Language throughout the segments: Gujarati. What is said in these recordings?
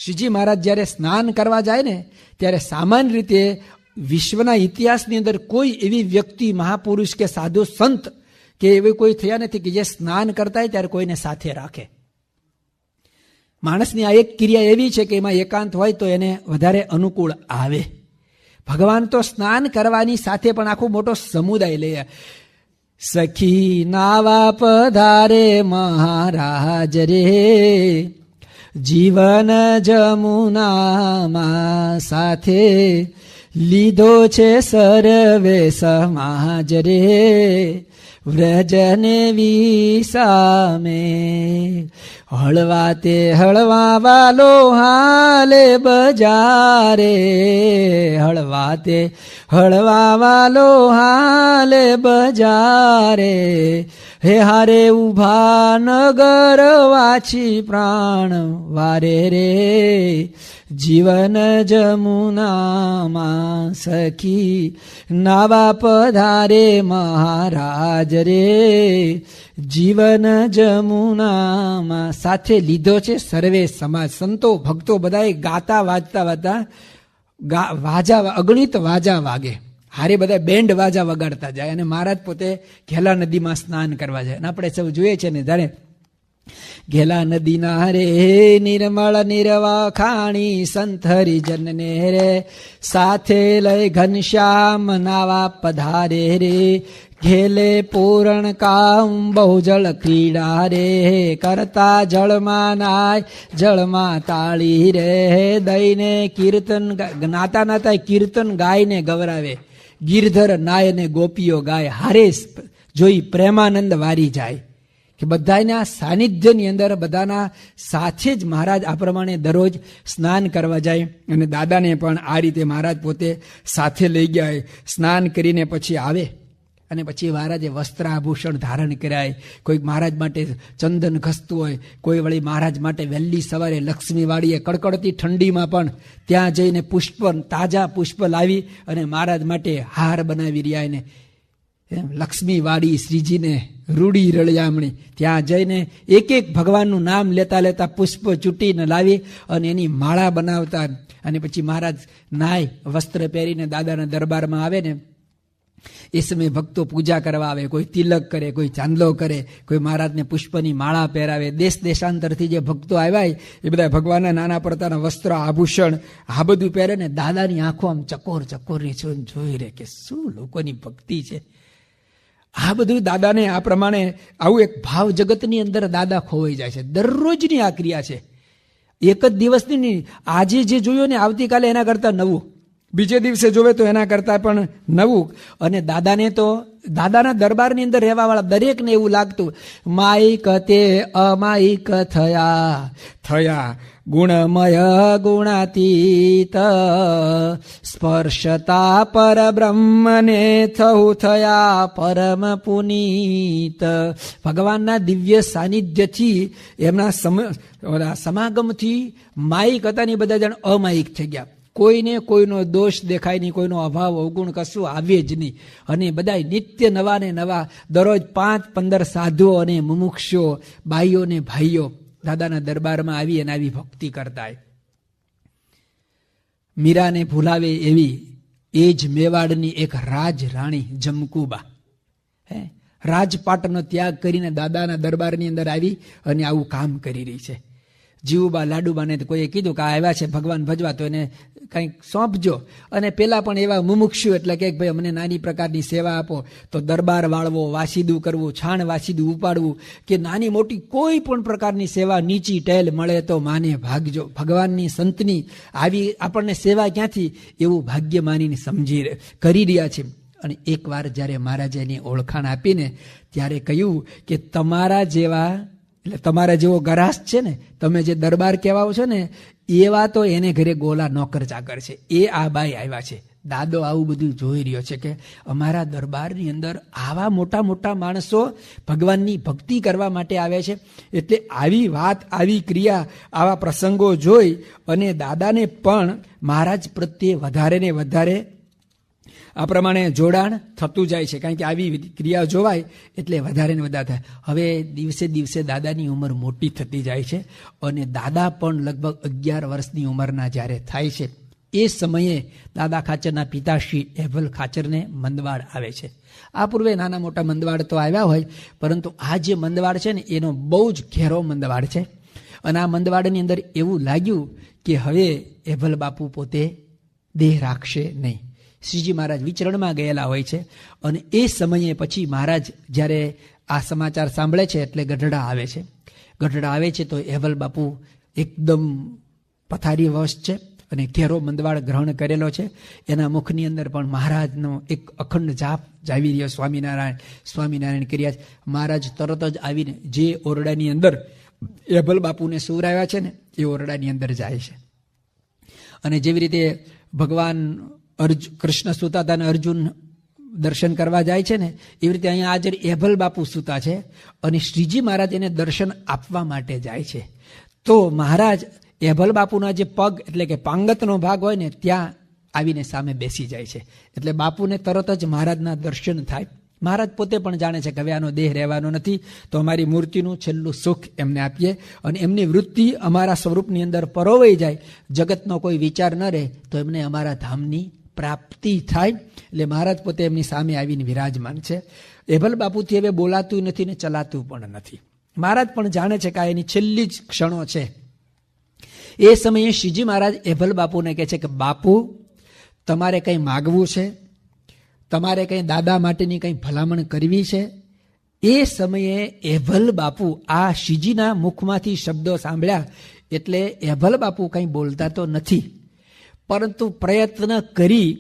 શ્રીજી મહારાજ જ્યારે સ્નાન કરવા જાય ને ત્યારે સામાન્ય રીતે વિશ્વના ઇતિહાસની અંદર કોઈ એવી વ્યક્તિ, મહાપુરુષ કે સાધુ સંત કે એવી કોઈ થયા નથી કે જે સ્નાન કરતા હોય ત્યારે કોઈને સાથે રાખે. માણસની આ એક ક્રિયા એવી છે કે એમાં એકાંત હોય તો એને વધારે અનુકૂળ આવે. ભગવાન તો સ્નાન કરવાની સાથે પણ આખો મોટો સમુદાય લે. સખી નાવા પધારે મહારાજ રે, જીવન જમુનામાં સાથે લીધો છે સર્વે સમાજ રે, વ્રજને વિસામે હળવા તે હળવા વાલો હાલે બજારે, હળવા તે હળવા વાલો હાલે બજારે, હે હારે ઉભા નગર વાછી પ્રાણ વારે રે, જીવન જમુનામાં સખી નાવા પધારે મહારાજ રે, જીવન જમુનામાં સાથે લીધો છે સર્વે સમાજ. સંતો ભક્તો બધાએ ગાતા વાજતા વાજા અગણિત વાજા વાગે, હારે બધા બેન્ડ વાજા વગાડતા જાય અને મહારાજ પોતે ઘેલા નદીમાં સ્નાન કરવા જાય. અને આપણે સૌ જોઈએ છે ને જાણે ઘેલા નદીના રે નિર્મળ નિર્વા ખાણી સંત હરિજનને રે, સાથે લઈ ઘનશ્યામ નાવા પધારે રે, ઘેલે પૂરણ કામ બહુ જળ ક્રીડા રે, કરતા જળમાં નાય જળમાં તાળી રે, દઈને કીર્તન નાતા નાતા કીર્તન ગાયને ગવરાવે, ગિરધર નાય ને ગોપીઓ ગાય, હારે જોઈ પ્રેમાનંદ વારી જાય. કે બધાના સાનિધ્યની અંદર બધાના સાથે જ મહારાજ આ પ્રમાણે દરરોજ સ્નાન કરવા જાય. અને દાદાને પણ આ રીતે મહારાજ પોતે સાથે લઈ ગયા. સ્નાન કરીને પછી આવે અને પછી મહારાજે વસ્ત્ર આભૂષણ ધારણ કરાય. કોઈક મહારાજ માટે ચંદન ઘસતું હોય, કોઈ વળી મહારાજ માટે વહેલી સવારે લક્ષ્મીવાડીએ કડકડતી ઠંડીમાં પણ ત્યાં જઈને પુષ્પ, તાજા પુષ્પ લાવી અને મહારાજ માટે હાર બનાવી રહ્યા. ને લક્ષ્મીવાડી શ્રીજીને રૂડી રળિયામણી ત્યાં જઈને એક એક ભગવાનનું નામ લેતા લેતા પુષ્પ ચૂંટીને લાવી અને એની માળા બનાવતા. અને પછી મહારાજ નાય વસ્ત્ર પહેરીને દાદાના દરબારમાં આવે ને એ સમયે ભક્તો પૂજા કરવા આવે, કોઈ તિલક કરે, કોઈ ચાંદલો કરે, કોઈ મહારાજને પુષ્પની માળા પહેરાવે. દેશ દેશાંતરથી જે ભક્તો આવ્યા એ બધા ભગવાનના નાના પડતાના વસ્ત્ર આભૂષણ આ બધું પહેરે ને દાદાની આંખો આમ ચકોર ચકોરની જોઈ રહે કે શું લોકોની ભક્તિ છે. આ બધું દાદાને આ પ્રમાણે આવું એક ભાવ જગતની અંદર દાદા ખોવાઈ જાય છે. દરરોજની આ ક્રિયા છે, એક જ દિવસની નહીં. આજે જે જોયું ને આવતીકાલે એના કરતાં નવું, બીજે દિવસે જોવે તો એના કરતાં પણ નવું. અને દાદાને તો દાદાના દરબારની અંદર રહેવાવાળા દરેકને એવું લાગતું માઈક તે અમાઈક થયા ગુણમય ગુણાતીત, સ્પર્શતા પરબ્રહ્મને થયા પરમ પુનીત. ભગવાનના દિવ્ય સાનિધ્યથી એમના સમાગમથી માઈક હતા ને બધા જણ અમાઈક થઈ ગયા. કોઈને કોઈનો દોષ દેખાય નહીં, કોઈનો અભાવ અવગુણ કશું આવે જ નહીં. અને બધા નિત્ય નવા ને નવા દરરોજ 5-15 સાધુઓ અને મુમુક્ષુઓ, બાઈઓ ને ભાઈઓ દાદાના દરબારમાં આવી અને આવી ભક્તિ કરતા. મીરાને ભૂલાવે એવી એ જ મેવાડની એક રાજ રાણી જમકુબા રાજપાટનો ત્યાગ કરીને દાદાના દરબારની અંદર આવી અને આવું કામ કરી રહી છે. જીવુબા લાડુબાને કોઈએ કીધું કે આ આવ્યા છે ભગવાન ભજવા, તો એને કંઈક સોંપજો. અને પેલા પણ એવા મુમુક્ષુ એટલે કે ભાઈ અમને નાની પ્રકારની સેવા આપો. તો દરબાર વાળવો, વાસીદું કરવું, છાણ વાસીદું ઉપાડવું કે નાની મોટી કોઈ પણ પ્રકારની સેવા, નીચી ટેલ મળે તો માને ભાગજો. ભગવાનની સંતની આવી આપણને સેવા ક્યાંથી, એવું ભાગ્ય માનીને સમજી કરી રહ્યા છે. અને એકવાર જ્યારે મહારાજે એની ઓળખાણ આપીને ત્યારે કહ્યું કે તમારા જેવા એટલે તમારા જેવો ગરાસ છે ને, તમે જે દરબાર કહેવાઓ છો ને, એવા તો એને ઘરે ગોલા નોકર ચાકર છે. એ આ બાઈ આવ્યા છે. દાદો આવું બધું જોઈ રહ્યો છે કે અમારા દરબારની અંદર આવા મોટા મોટા માણસો ભગવાનની ભક્તિ કરવા માટે આવે છે. એટલે આવી વાત, આવી ક્રિયા, આવા પ્રસંગો જોઈ અને દાદાને પણ મહારાજ પ્રત્યે વધારે ને વધારે આ પ્રમાણે જોડાણ થતું જાય છે, કારણ કે આવી ક્રિયાઓ જોવાય એટલે વધારે ને વધારે થાય. હવે દિવસે દિવસે દાદાની ઉંમર મોટી થતી જાય છે અને દાદા પણ લગભગ 11 વર્ષની ઉંમરના જ્યારે થાય છે એ સમયે દાદા ખાચરના પિતાશ્રી એભલ ખાચરને મંદવાડ આવે છે. આ પૂર્વે નાના મોટા મંદવાડ તો આવ્યા હોય, પરંતુ આ જે મંદવાડ છે ને એનો બહુ જ ઘેરો મંદવાડ છે. અને આ મંદવાડની અંદર એવું લાગ્યું કે હવે એભલ બાપુ પોતે દેહ રાખશે નહીં. શ્રીજી મહારાજ વિચરણમાં ગયેલા હોય છે અને એ સમયે પછી મહારાજ જ્યારે આ સમાચાર સાંભળે છે એટલે ગઢડા આવે છે. ગઢડા આવે છે તો એભલ બાપુ એકદમ પથારી વશ છે અને ઘેરો મંદવાડ ગ્રહણ કરેલો છે. એના મુખની અંદર પણ મહારાજનો એક અખંડ જાપ જાવી રહ્યો, સ્વામિનારાયણ સ્વામિનારાયણ કર્યા. મહારાજ તરત જ આવીને જે ઓરડાની અંદર એભલ બાપુને સુવરાવ્યા છે ને એ ઓરડાની અંદર જાય છે. અને જેવી રીતે ભગવાન કૃષ્ણ સૂતા હતા અને અર્જુન દર્શન કરવા જાય છે ને, એવી રીતે અહીંયા હાજર એભલ બાપુ સૂતા છે અને શ્રીજી મહારાજ એને દર્શન આપવા માટે જાય છે. તો મહારાજ એભલ બાપુના જે પગ એટલે કે પાંગતનો ભાગ હોય ને ત્યાં આવીને સામે બેસી જાય છે. એટલે બાપુને તરત જ મહારાજના દર્શન થાય. મહારાજ પોતે પણ જાણે છે કે હવે આનો દેહ રહેવાનો નથી, તો અમારી મૂર્તિનું છેલ્લું સુખ એમને આપીએ અને એમની વૃત્તિ અમારા સ્વરૂપની અંદર પરોવાઈ જાય, જગતનો કોઈ વિચાર ન રહે, તો એમને અમારા ધામની પ્રાપ્તિ થાય. એટલે મહારાજ પોતે એમની સામે આવીને વિરાજમાન છે. એભલ બાપુથી હવે બોલાતું નથી ને ચલાતું પણ નથી. મહારાજ પણ જાણે છે કે આ એની છેલ્લી જ ક્ષણો છે. એ સમયે શ્રીજી મહારાજ એભલ બાપુને કહે છે કે બાપુ, તમારે કંઈ માગવું છે, તમારે કંઈ દાદા માટેની કંઈ ભલામણ કરવી છે. એ સમયે એભલ બાપુ આ શ્રીજીના મુખમાંથી શબ્દો સાંભળ્યા એટલે એભલ બાપુ કંઈ બોલતા તો નથી, પરંતુ પ્રયત્ન કરી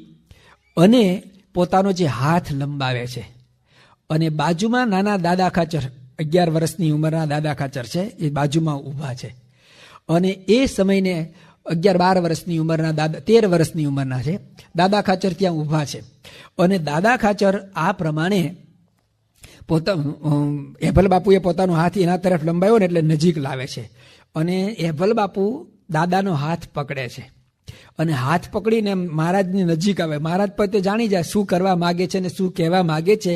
અને પોતાનો જે હાથ લંબાવે છે અને બાજુમાં નાના દાદા ખાચર 11 વર્ષની ઉંમરના દાદા ખાચર છે એ બાજુમાં ઊભા છે. અને એ સમયને 11-12 વર્ષની ઉંમરના દાદા 13 વર્ષની ઉંમરના છે દાદા ખાચર ત્યાં ઊભા છે. અને દાદા ખાચર આ પ્રમાણે એભલ બાપુએ પોતાનો હાથ એના તરફ લંબાવ્યો ને એટલે નજીક લાવે છે અને એભલ બાપુ દાદાનો હાથ પકડે છે અને હાથ પકડીને મહારાજની નજીક આવે. મહારાજ પોતે જાણી જાય શું કરવા માગે છે ને શું કહેવા માગે છે,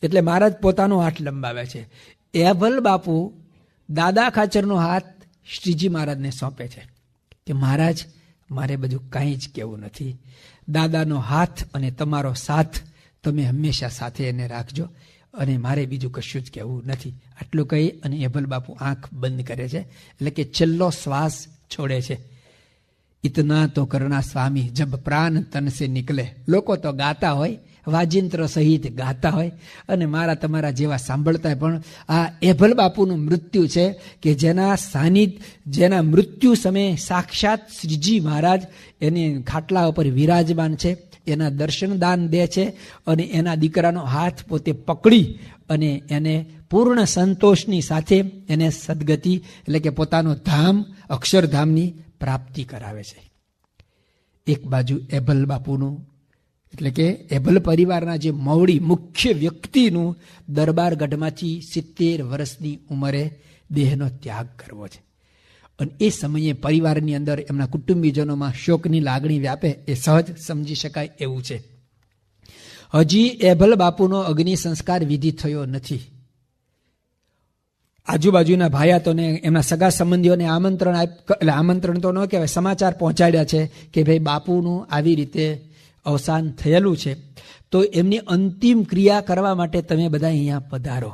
એટલે મહારાજ પોતાનો હાથ લંબાવે છે. એભલ બાપુ દાદા ખાચરનો હાથ શ્રીજી મહારાજને સોંપે છે કે મહારાજ, મારે બધું કાંઈ જ કહેવું નથી, દાદાનો હાથ અને તમારો સાથ તમે હંમેશા સાથે એને રાખજો અને મારે બીજું કશું જ કહેવું નથી. આટલું કહી અને એભલ બાપુ આંખ બંધ કરે છે, એટલે કે છેલ્લો શ્વાસ છોડે છે. ઇતના તો કરુણા સ્વામી જબ પ્રાણ તન સે નિકલે. લોકો તો ગાતા હોય, વાજિંત્ર સહિત ગાતા હોય અને મારા તમારા જેવા સાંભળતા હોય, પણ આ એભલ બાપુનું મૃત્યુ છે કે જેના મૃત્યુ સમયે સાક્ષાત શ્રીજી મહારાજ એની ખાટલા ઉપર વિરાજમાન છે, એના દર્શન દાન દે છે અને એના દીકરાનો હાથ પોતે પકડી અને એને પૂર્ણ સંતોષની સાથે એને સદગતિ એટલે કે પોતાનો ધામ અક્ષરધામની પ્રાપ્તિ કરાવે છે. એક બાજુ એભલ બાપુનું એટલે કે એભલ પરિવારના જે મવડી મુખ્ય વ્યક્તિનું દરબારગઢમાંથી 70 વર્ષની ઉંમરે દેહનો ત્યાગ કરવો છે અને એ સમયે પરિવારની અંદર એમના કુટુંબીજનોમાં શોકની લાગણી વ્યાપે એ સહજ સમજી શકાય એવું છે. હજી એભલ બાપુનો અગ્નિ સંસ્કાર વિધિ થયો નથી. આજુબાજુના ભાયાતોને એમના સગા સંબંધીઓને આમંત્રણ તો ન કહેવાય, સમાચાર પહોંચાડ્યા છે કે ભાઈ બાપુનું આવી રીતે અવસાન થયેલું છે, તો એમની અંતિમ ક્રિયા કરવા માટે તમે બધા અહીંયા પધારો.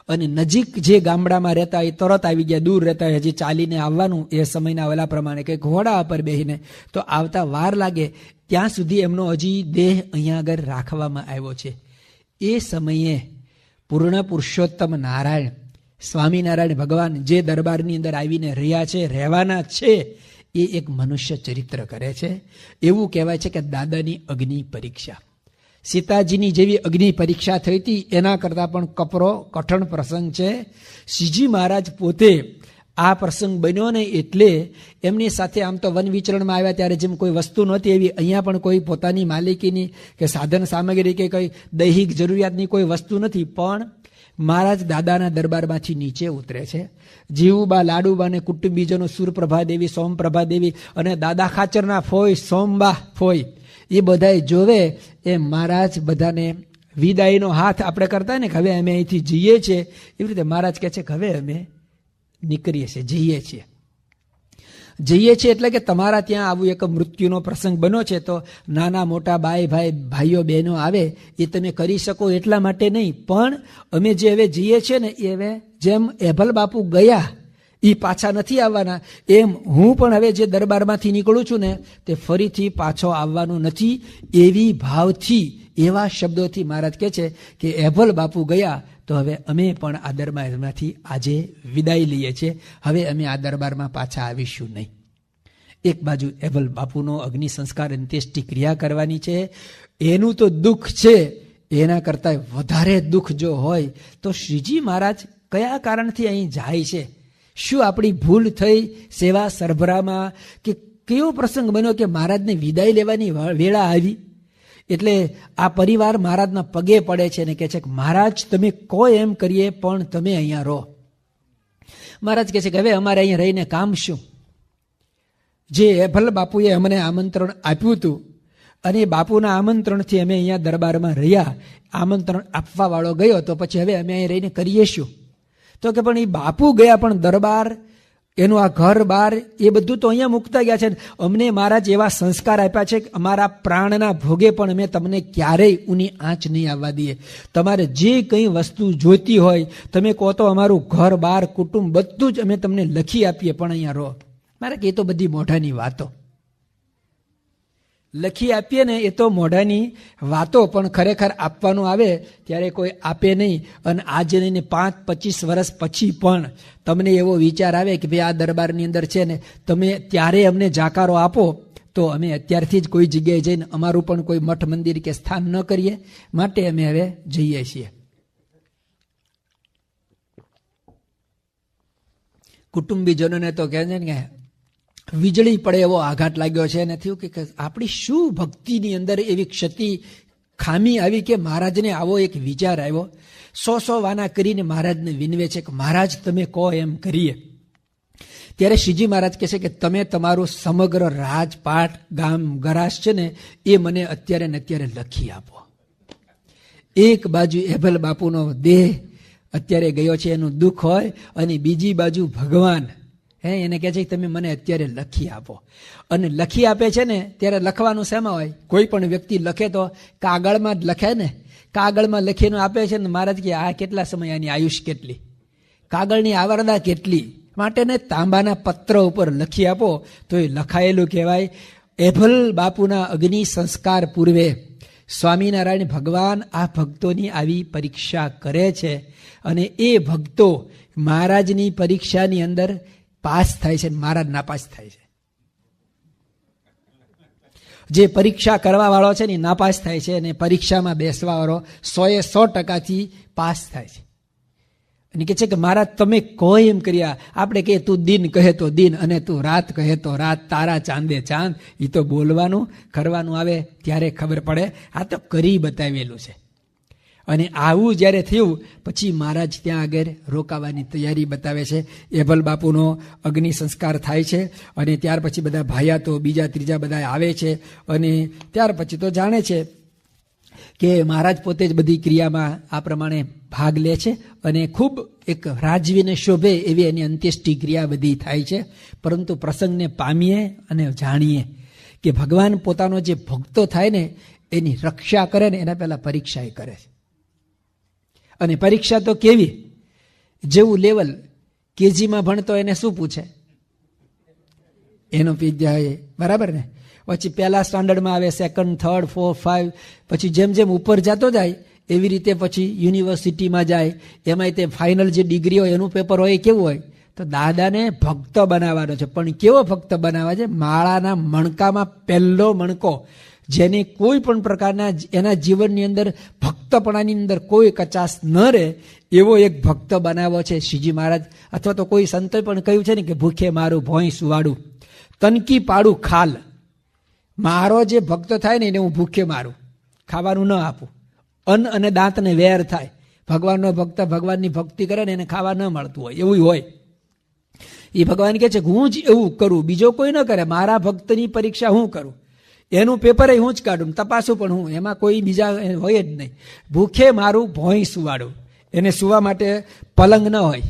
અને નજીક જે ગામડામાં રહેતા એ તરત આવી ગયા, દૂર રહેતા હજી ચાલીને આવવાનું એ સમયના વેલા પ્રમાણે કે ઘોડા પર બેસીને તો આવતા વાર લાગે, ત્યાં સુધી એમનો હજી દેહ અહીંયા આગળ રાખવામાં આવ્યો છે. એ સમયે પૂર્ણ પુરુષોત્તમ નારાયણ સ્વામિનારાયણ ભગવાન જે દરબારની અંદર આવીને રહ્યા છે, રહેવાના છે, એ એક મનુષ્ય ચરિત્ર કરે છે. એવું કહેવાય છે કે દાદાની અગ્નિ પરીક્ષા, સીતાજીની જેવી અગ્નિ પરીક્ષા થઈ હતી એના કરતાં પણ કપરો કઠણ પ્રસંગ છે. શ્રીજી મહારાજ પોતે આ પ્રસંગ બન્યો ને એટલે એમની સાથે આમ તો વન વિચરણમાં આવ્યા ત્યારે જેમ કોઈ વસ્તુ નહોતી એવી અહીંયા પણ કોઈ પોતાની માલિકીની કે સાધન સામગ્રી કે કોઈ દૈહિક જરૂરિયાતની કોઈ વસ્તુ નથી, પણ મહારાજ દાદાના દરબારમાંથી નીચે ઉતરે છે. જીવુબા લાડુબા ને કુટુંબીજનો સુરપ્રભા દેવી સોમપ્રભા દેવી અને દાદા ખાચરના ફોઈ સોમબા ફોઈ એ બધાય જોવે એમ મહારાજ બધાને વિદાયનો હાથ આપણે કરતા ને કે હવે અમે અહીંથી જઈએ છીએ, એવી રીતે મહારાજ કહે છે કે હવે અમે નીકળીએ છીએ, જઈએ છીએ. જઈએ છીએ એટલે કે તમારા ત્યાં આવું એક મૃત્યુનો પ્રસંગ બન્યો છે તો નાના મોટા ભાઈઓ બહેનો આવે એ તમે કરી શકો એટલા માટે નહીં, પણ અમે જે હવે જઈએ છીએ ને એ હવે જેમ એભલ બાપુ ગયા એ પાછા નથી આવવાના, એમ હું પણ હવે જે દરબારમાંથી નીકળું છું ને તે ફરીથી પાછો આવવાનું નથી. એવી ભાવથી એવા શબ્દોથી મહારાજ કહે છે કે એભલ બાપુ ગયા તો હવે અમે પણ આ દરબારમાંથી આજે વિદાય લઈએ છીએ, હવે અમે આ દરબારમાં પાછા આવીશું નહીં. એક બાજુ એભલ બાપુનો અગ્નિ સંસ્કાર અંત્યેષ્ટિ ક્રિયા કરવાની છે, એનું તો દુઃખ છે, એના કરતાં વધારે દુઃખ જો હોય તો શ્રીજી મહારાજ કયા કારણથી અહીં જાય છે? શું આપણી ભૂલ થઈ સેવા સરભરામાં, કે કેવો પ્રસંગ બન્યો કે મહારાજને વિદાય લેવાની વેળા આવી? એટલે આ પરિવાર મહારાજના પગે પડે છે અને કહે છે કે મહારાજ તમે કહો એમ કરીએ પણ તમે અહીંયા રહો. મહારાજ કહે છે કે હવે અમારે અહીંયા રહીને કામ શું? જે એભલ બાપુએ અમને આમંત્રણ આપ્યું હતું અને બાપુના આમંત્રણથી અમે અહીંયા દરબારમાં રહ્યા, આમંત્રણ આપવા વાળો ગયો તો પછી હવે અમે અહીં રહીને કરીએ શું? તો કે પણ એ બાપુ ગયા પણ દરબાર, એનું આ ઘર બાર એ બધું તો અહીંયા મૂકતા ગયા છે. અમને મહારાજ એવા સંસ્કાર આપ્યા છે કે અમારા પ્રાણના ભોગે પણ અમે તમને ક્યારેય ઊની આંચ નહીં આવવા દઈએ. તમારે જે કંઈ વસ્તુ જોઈતી હોય તમે કહો તો અમારું ઘર બાર કુટુંબ બધું જ અમે તમને લખી આપીએ, પણ અહીંયા રહો. મારે કે એ તો બધી મોઢાની વાતો, લખી આપીએ ને એ તો મોઢાની વાતો, પણ ખરેખર આપવાનું આવે ત્યારે કોઈ આપે નહીં. અને આજે લઈને 5-25 વર્ષ પછી પણ તમને એવો વિચાર આવે કે ભાઈ આ દરબારની અંદર છે ને તમે ત્યારે અમને જાકારો આપો તો અમે અત્યારથી જ કોઈ જગ્યાએ જઈને અમારું પણ કોઈ મઠ મંદિર કે સ્થાન ન કરીએ, માટે અમે હવે જઈએ છીએ. કુટુંબીજનોને તો કહે છે ને વીજળી પડે એવો આઘાત લાગ્યો છે, અને થયું કે આપણી શું ભક્તિની અંદર એવી ક્ષતિ ખામી આવી કે મહારાજને આવો એક વિચાર આવ્યો. 100 વાના કરીને મહારાજને વિનવે છે કે મહારાજ તમે કહો એમ કરીએ. ત્યારે શ્રીજી મહારાજ કહે છે કે તમે તમારું સમગ્ર રાજપાટ ગામ ગરાસ છે ને એ મને અત્યારે ને અત્યારે લખી આપો. એક બાજુ એભલ બાપુનો દેહ અત્યારે ગયો છે એનું દુઃખ હોય, અને બીજી બાજુ ભગવાન એને કહે છે કે તમે મને અત્યારે લખી આપો. અને લખી આપે છે ને ત્યારે લખવાનું શેમાં હોય? કોઈ પણ વ્યક્તિ લખે તો કાગળમાં જ લખે ને, કાગળમાં લખીને આપે છે ને મહારાજ કે આ કેટલા સમય, આની આયુષ કેટલી, કાગળની આવરદા કેટલી, માટે ને તાંબાના પત્ર ઉપર લખી આપો તો એ લખાયેલું કહેવાય. એભલ બાપુના અગ્નિ સંસ્કાર પૂર્વે સ્વામિનારાયણ ભગવાન આ ભક્તોની આવી પરીક્ષા કરે છે, અને એ ભક્તો મહારાજની પરીક્ષાની અંદર પાસ થાય છે, મહારાજ નાપાસ થાય છે. જે પરીક્ષા કરવા વાળો છે ને નાપાસ થાય છે, અને પરીક્ષામાં બેસવા વાળો 100% પાસ થાય છે. અને કે છે કે મહારાજ તમે કહો એમ કર્યા. આપણે કહીએ તું દિન કહે તો દિન, અને તું રાત કહે તો રાત, તારા ચાંદે ચાંદ. એ તો બોલવાનું કરવાનું આવે ત્યારે ખબર પડે, આ તો કરી બતાવેલું છે. અને આવું જ્યારે થયું પછી મહારાજ ત્યાં આગળ રોકાવાની તૈયારી બતાવે છે. એભલ બાપુનો અગ્નિ સંસ્કાર થાય છે, અને ત્યાર પછી બધા ભાયા તો બીજા ત્રીજા બધા આવે છે, અને ત્યાર પછી તો જાણે છે કે મહારાજ પોતે જ બધી ક્રિયામાં આ પ્રમાણે ભાગ લે છે, અને ખૂબ એક રાજવીને શોભે એવી એની અંત્યેષ્ટિ ક્રિયા બધી થાય છે. પરંતુ પ્રસંગને પામીએ અને જાણીએ કે ભગવાન પોતાનો જે ભક્તો થાય ને એની રક્ષા કરે ને એના પહેલાં પરીક્ષા કરે છે. અને પરીક્ષા તો કેવી? જેવું લેવલ કેજીમાં ભણતો એને શું પૂછે? એનો વિદ્યા, બરાબર ને? પછી પહેલા સ્ટાન્ડર્ડમાં આવે, સેકન્ડ, થર્ડ, ફોર્થ, 5, પછી જેમ જેમ ઉપર જતો જાય એવી રીતે પછી યુનિવર્સિટીમાં જાય, એમાંય તે ફાઇનલ જે ડિગ્રી હોય એનું પેપર હોય કેવું હોય? તો દાદાને ભક્ત બનાવવાનો છે. પણ કેવો ભક્ત બનાવવા છે? માળાના મણકામાં પહેલો મણકો, જેને કોઈ પણ પ્રકારના એના જીવનની અંદર ભક્તપણાની અંદર કોઈ કચાશ ન રહે એવો એક ભક્ત બનાવ્યો છે શ્રીજી મહારાજ. અથવા તો કોઈ સંતે પણ કહ્યું છે ને કે ભૂખે મારું ભોંય સુવાડું, તનકી પાડું ખાલ. મારો જે ભક્ત થાય ને એને હું ભૂખે મારું, ખાવાનું ન આપું. અન્ન અને દાંતને વેર થાય. ભગવાનનો ભક્ત ભગવાનની ભક્તિ કરે ને એને ખાવા ન મળતું હોય એવું હોય. એ ભગવાન કહે છે કે હું જ એવું કરું, બીજો કોઈ ન કરે. મારા ભક્તની પરીક્ષા હું કરું. એનું પેપર હું જ કાઢું, તપાસું પણ હું, એમાં કોઈ બીજા હોય જ નહીં. ભૂખે મારું ભોંય સુવાડું. એને સુવા માટે પલંગ ન હોય,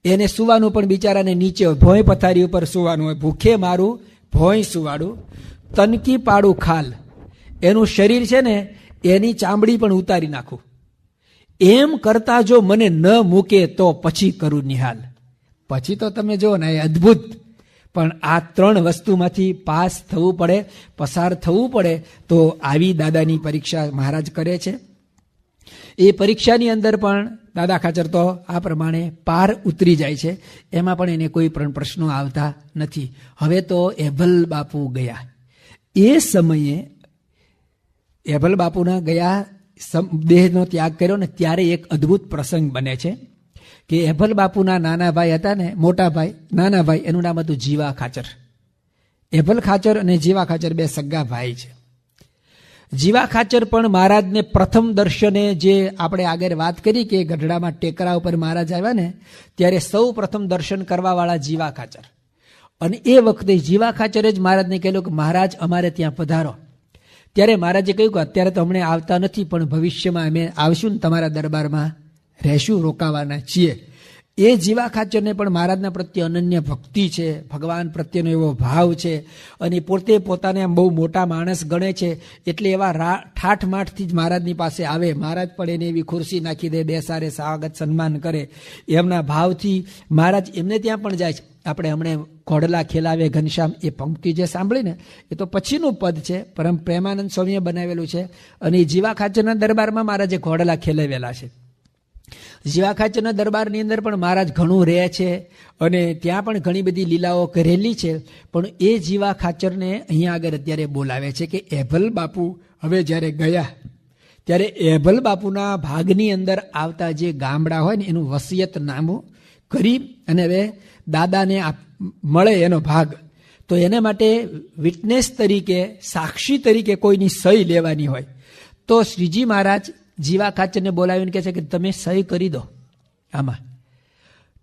એને સુવાનું પણ બિચારાને નીચે હોય, ભોંય પથારી ઉપર સુવાનું હોય. ભૂખે મારું ભોંય સુવાડું, તનકી પાડું ખાલ. એનું શરીર છે ને એની ચામડી પણ ઉતારી નાખું. એમ કરતા જો મને ન મૂકે તો પછી કરું નિહાલ. પછી તો તમે જો ને, એ અદ્ભુત. પણ આ ત્રણ વસ્તુમાંથી પાસ થવું પડે, પસાર થવું પડે. તો આવી દાદાની પરીક્ષા મહારાજ કરે છે. એ પરીક્ષાની અંદર પણ દાદા ખાચર તો આ પ્રમાણે પાર ઉતરી જાય છે. એમાં પણ એને કોઈ પણ પ્રશ્નો આવતા નથી. હવે તો એભલ બાપુ ગયા. એ સમયે એભલ બાપુના ગયા, દેહનો ત્યાગ કર્યો ને, ત્યારે એક અદ્ભુત પ્રસંગ બને છે કે એભલ બાપુના નાના ભાઈ હતા ને, મોટા ભાઈ, નાના ભાઈ, એનું નામ હતું જીવા ખાચર. એભલ ખાચર અને જીવા ખાચર બે સગા ભાઈ છે. જીવા ખાચર પણ મહારાજને પ્રથમ દર્શને, જે આપણે આગળ વાત કરી કે ગઢડામાં ટેકરા ઉપર મહારાજ આવ્યા ને, ત્યારે સૌ પ્રથમ દર્શન કરવાવાળા જીવા ખાચર. અને એ વખતે જીવા ખાચરે જ મહારાજને કહેલું કે મહારાજ અમારે ત્યાં પધારો. ત્યારે મહારાજે કહ્યું કે અત્યારે તો અમને આવતા નથી, પણ ભવિષ્યમાં અમે આવશું ને તમારા દરબારમાં રહેશું, રોકાવાના છીએ. એ જીવા ખાચરને પણ મહારાજના પ્રત્યે અનન્ય ભક્તિ છે, ભગવાન પ્રત્યેનો એવો ભાવ છે. અને પોતે પોતાને આમ બહુ મોટા માણસ ગણે છે, એટલે એવા ઠાઠમાઠથી જ મહારાજની પાસે આવે. મહારાજ પણ એને એવી ખુરશી નાખી દે, બેસાડે, સ્વાગત સન્માન કરે. એમના ભાવથી મહારાજ એમને ત્યાં પણ જાય છે. આપણે હમણે ઘોડલા ખેલાવે ઘનશ્યામ, એ પંક્તિ જે સાંભળીને એ તો પછીનું પદ છે, પરમ પ્રેમાનંદ સ્વામીએ બનાવેલું છે. અને જીવા ખાચરના દરબારમાં મહારાજે ઘોડલા ખેલાવેલા છે. જીવા ખાચરના દરબારની અંદર પણ મહારાજ ઘણું રહે છે અને ત્યાં પણ ઘણી બધી લીલાઓ કરેલી છે. પણ એ જીવા ખાચરને અહીંયા આગળ અત્યારે બોલાવે છે કે એભલ બાપુ હવે જ્યારે ગયા, ત્યારે એભલ બાપુના ભાગની અંદર આવતા જે ગામડા હોય ને, એનું વસિયતનામું કરી અને હવે દાદાને મળે એનો ભાગ. તો એના માટે વિટનેસ તરીકે, સાક્ષી તરીકે કોઈની સહી લેવાની હોય. તો શ્રીજી મહારાજ જીવા ખાચરને બોલાવીને કહે છે કે તમે સહી કરી દો આમાં.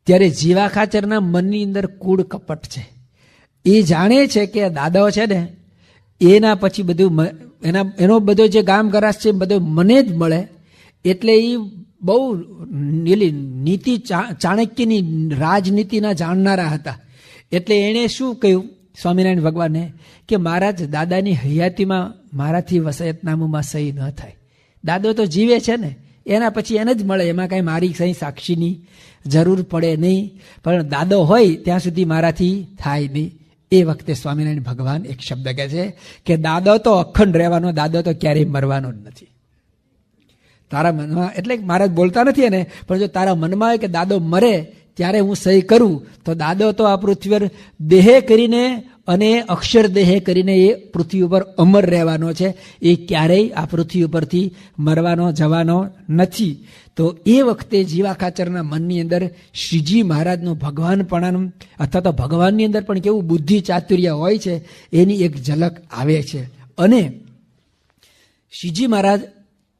ત્યારે જીવા ખાચરના મનની અંદર કૂડ કપટ છે. એ જાણે છે કે દાદાઓ છે ને, એના પછી બધું એનો બધો જે ગામ ગરાસ છે બધો મને જ મળે. એટલે એ બહુ નીતિ, ચાણક્યની રાજનીતિના જાણનારા હતા. એટલે એણે શું કહ્યું સ્વામિનારાયણ ભગવાનને કે મહારાજ દાદાની હયાતીમાં મારાથી વસાયતનામુમાં સહી ન થાય. દાદો તો જીવે છે ને, એના પછી એને જ મળે, એમાં કાંઈ મારી સહી સાક્ષીની જરૂર પડે નહીં. પણ દાદો હોય ત્યાં સુધી મારાથી થાય નહીં. એ વખતે સ્વામિનારાયણ ભગવાન એક શબ્દ કહે છે કે દાદો તો અખંડ રહેવાનો, દાદો તો ક્યારેય મરવાનો જ નથી. તારા મનમાં, એટલે મહારાજ બોલતા નથી એને, પણ જો તારા મનમાં હોય કે દાદો મરે ત્યારે હું સહી કરું, તો દાદો તો આ પૃથ્વી પર દેહે કરીને અને અક્ષર દેહે કરીને એ પૃથ્વી ઉપર અમર રહેવાનો છે. એ ક્યારેય આ પૃથ્વી ઉપરથી મરવાનો, જવાનો નથી. તો એ વખતે જીવા ખાચરના મનની અંદર શ્રીજી મહારાજનું ભગવાનપણાનું, અથવા તો ભગવાનની અંદર પણ કેવું બુદ્ધિ ચાતુર્ય હોય છે, એની એક ઝલક આવે છે. અને શ્રીજી મહારાજ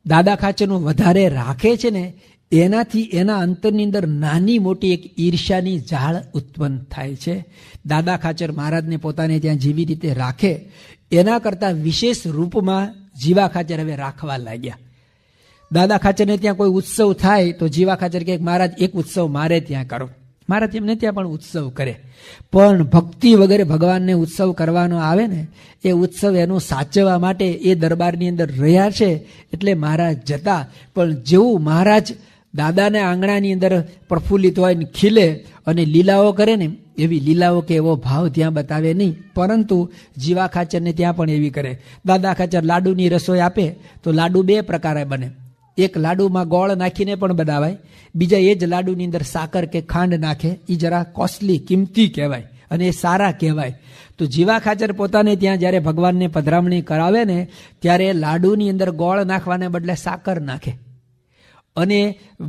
દાદા ખાચરનું વધારે રાખે છે ને, એનાથી એના અંતરની અંદર નાની મોટી એક ઈર્ષ્યાની ઝાડ ઉત્પન્ન થાય છે. દાદા ખાચર મહારાજને પોતાને ત્યાં જેવી રીતે રાખે, એના કરતાં વિશેષ રૂપમાં જીવા ખાચર હવે રાખવા લાગ્યા. દાદા ખાચરને ત્યાં કોઈ ઉત્સવ થાય તો જીવા ખાચર કહે મહારાજ એક ઉત્સવ મારે ત્યાં કરો. મહારાજ એમને ત્યાં પણ ઉત્સવ કરે. પણ ભક્તિ વગેરે ભગવાનને ઉત્સવ કરવાનો આવે ને, એ ઉત્સવ એનું સાચવવા માટે એ દરબારની અંદર રહ્યા છે. એટલે મહારાજ જતા, પણ જેવું મહારાજ દાદાને આંગણાની અંદર પ્રફુલ્લિત હોય ને ખીલે અને લીલાઓ કરે ને, એવી લીલાઓ કે એવો ભાવ ત્યાં બતાવે નહીં. પરંતુ જીવા ખાચરને ત્યાં પણ એવી કરે. દાદા ખાચર લાડુની રસોઈ આપે તો લાડુ બે પ્રકારે બને. એક લાડુમાં ગોળ નાખીને પણ બનાવાય, બીજા એ જ લાડુની અંદર સાકર કે ખાંડ નાખે, એ જરા કોસ્ટલી, કિંમતી કહેવાય અને એ સારા કહેવાય. તો જીવા ખાચર પોતાને ત્યાં જ્યારે ભગવાનને પધરામણી કરાવે ને, ત્યારે લાડુની અંદર ગોળ નાખવાને બદલે સાકર નાખે અને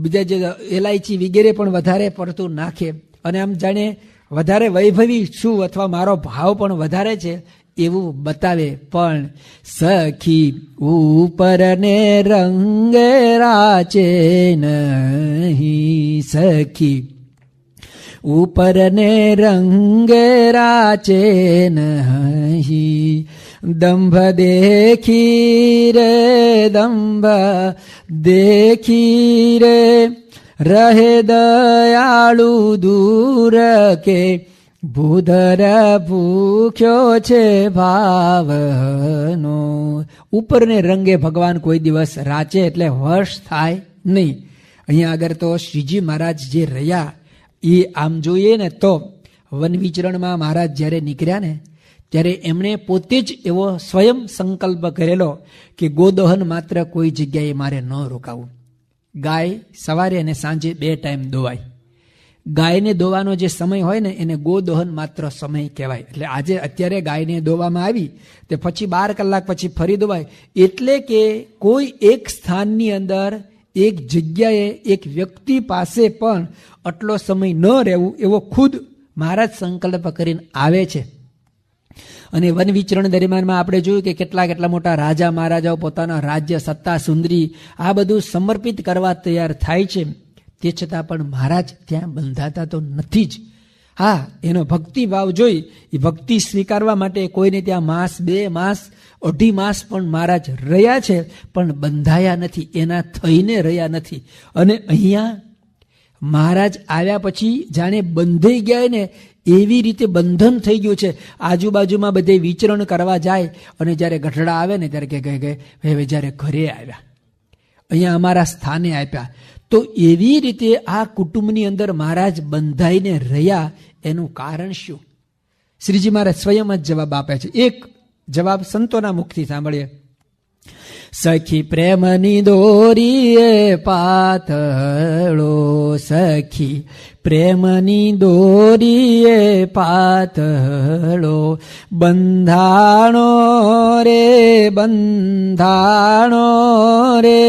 બીજા જે એલાયચી વગેરે પણ વધારે પડતું નાખે. અને આમ જાણે વધારે વૈભવી છું અથવા મારો ભાવ પણ વધારે છે એવું બતાવે. પણ સખી ઉપર ને રંગ રાચે નહીં, સખી ઉપરને રંગે રાચે નહીં, દંભ દેખી રે દંભ દેખી રે, રહે દયાળુ દૂર કે, ભૂધર ભૂખ્યો છે ભાવનો. ઉપરને રંગે ભગવાન કોઈ દિવસ રાચે એટલે વશ થાય નહીં. અહીંયા આગળ તો શ્રીજી મહારાજ જે રહ્યા એ આમ જોઈએ ને તો વન વિચરણમાં મહારાજ જ્યારે નીકળ્યા ને ત્યારે એમણે પોતે જ એવો સ્વયં સંકલ્પ કરેલો કે ગોદોહન માત્ર કોઈ જગ્યાએ મારે ન રોકાવું. ગાય સવારે અને સાંજે 2 ટાઈમ દોવાય. ગાયને દોવાનો જે સમય હોય ને એને ગોદોહન માત્ર સમય કહેવાય. એટલે આજે અત્યારે ગાયને દોવામાં આવી તે પછી 12 કલાક પછી ફરી દોવાય. એટલે કે કોઈ એક સ્થાનની અંદર એક જગ્યાએ એક વ્યક્તિ પાસે પણ આટલો સમય ન રહેવું એવો ખુદ મહારાજ સંકલ્પ કરીને આવે છે. અને વન વિચરણ દરમિયાનમાં આપણે જોયું કે કેટલા મોટા રાજા મહારાજાઓ પોતાના રાજ્ય સત્તા સુંદરી આ બધું સમર્પિત કરવા તૈયાર થાય છે. તે છતાં પણ મહારાજ ત્યાં બંધાતા તો નથી જ. હા, એનો ભક્તિભાવ જોઈ એ ભક્તિ સ્વીકારવા માટે કોઈને ત્યાં માસ 2 માસ 2.5 માસ પણ મહારાજ રહ્યા છે, પણ બંધાયા નથી, એના થઈને રહ્યા નથી. અને અહીંયા મહારાજ આવ્યા પછી જાણે બંધાઈ ગયા ને એવી રીતે બંધન થઈ ગયું છે. આજુબાજુમાં બધે વિચરણ કરવા જાય અને જ્યારે ગઢડા આવે ને ત્યારે કે હવે જ્યારે ઘરે આવ્યા, અહીંયા અમારા સ્થાને આપ્યા. તો એવી રીતે આ કુટુંબની અંદર મહારાજ બંધાઈને રહ્યા. એનું કારણ શું? શ્રીજી મહારાજ સ્વયં જ જવાબ આપે છે. એક જવાબ સંતોના મુખથી સાંભળીએ. સખી પ્રેમની દોરીએ પાતળો, સખી પ્રેમની દોરીએ પાતળો, બંધાણો રે બંધાણો રે,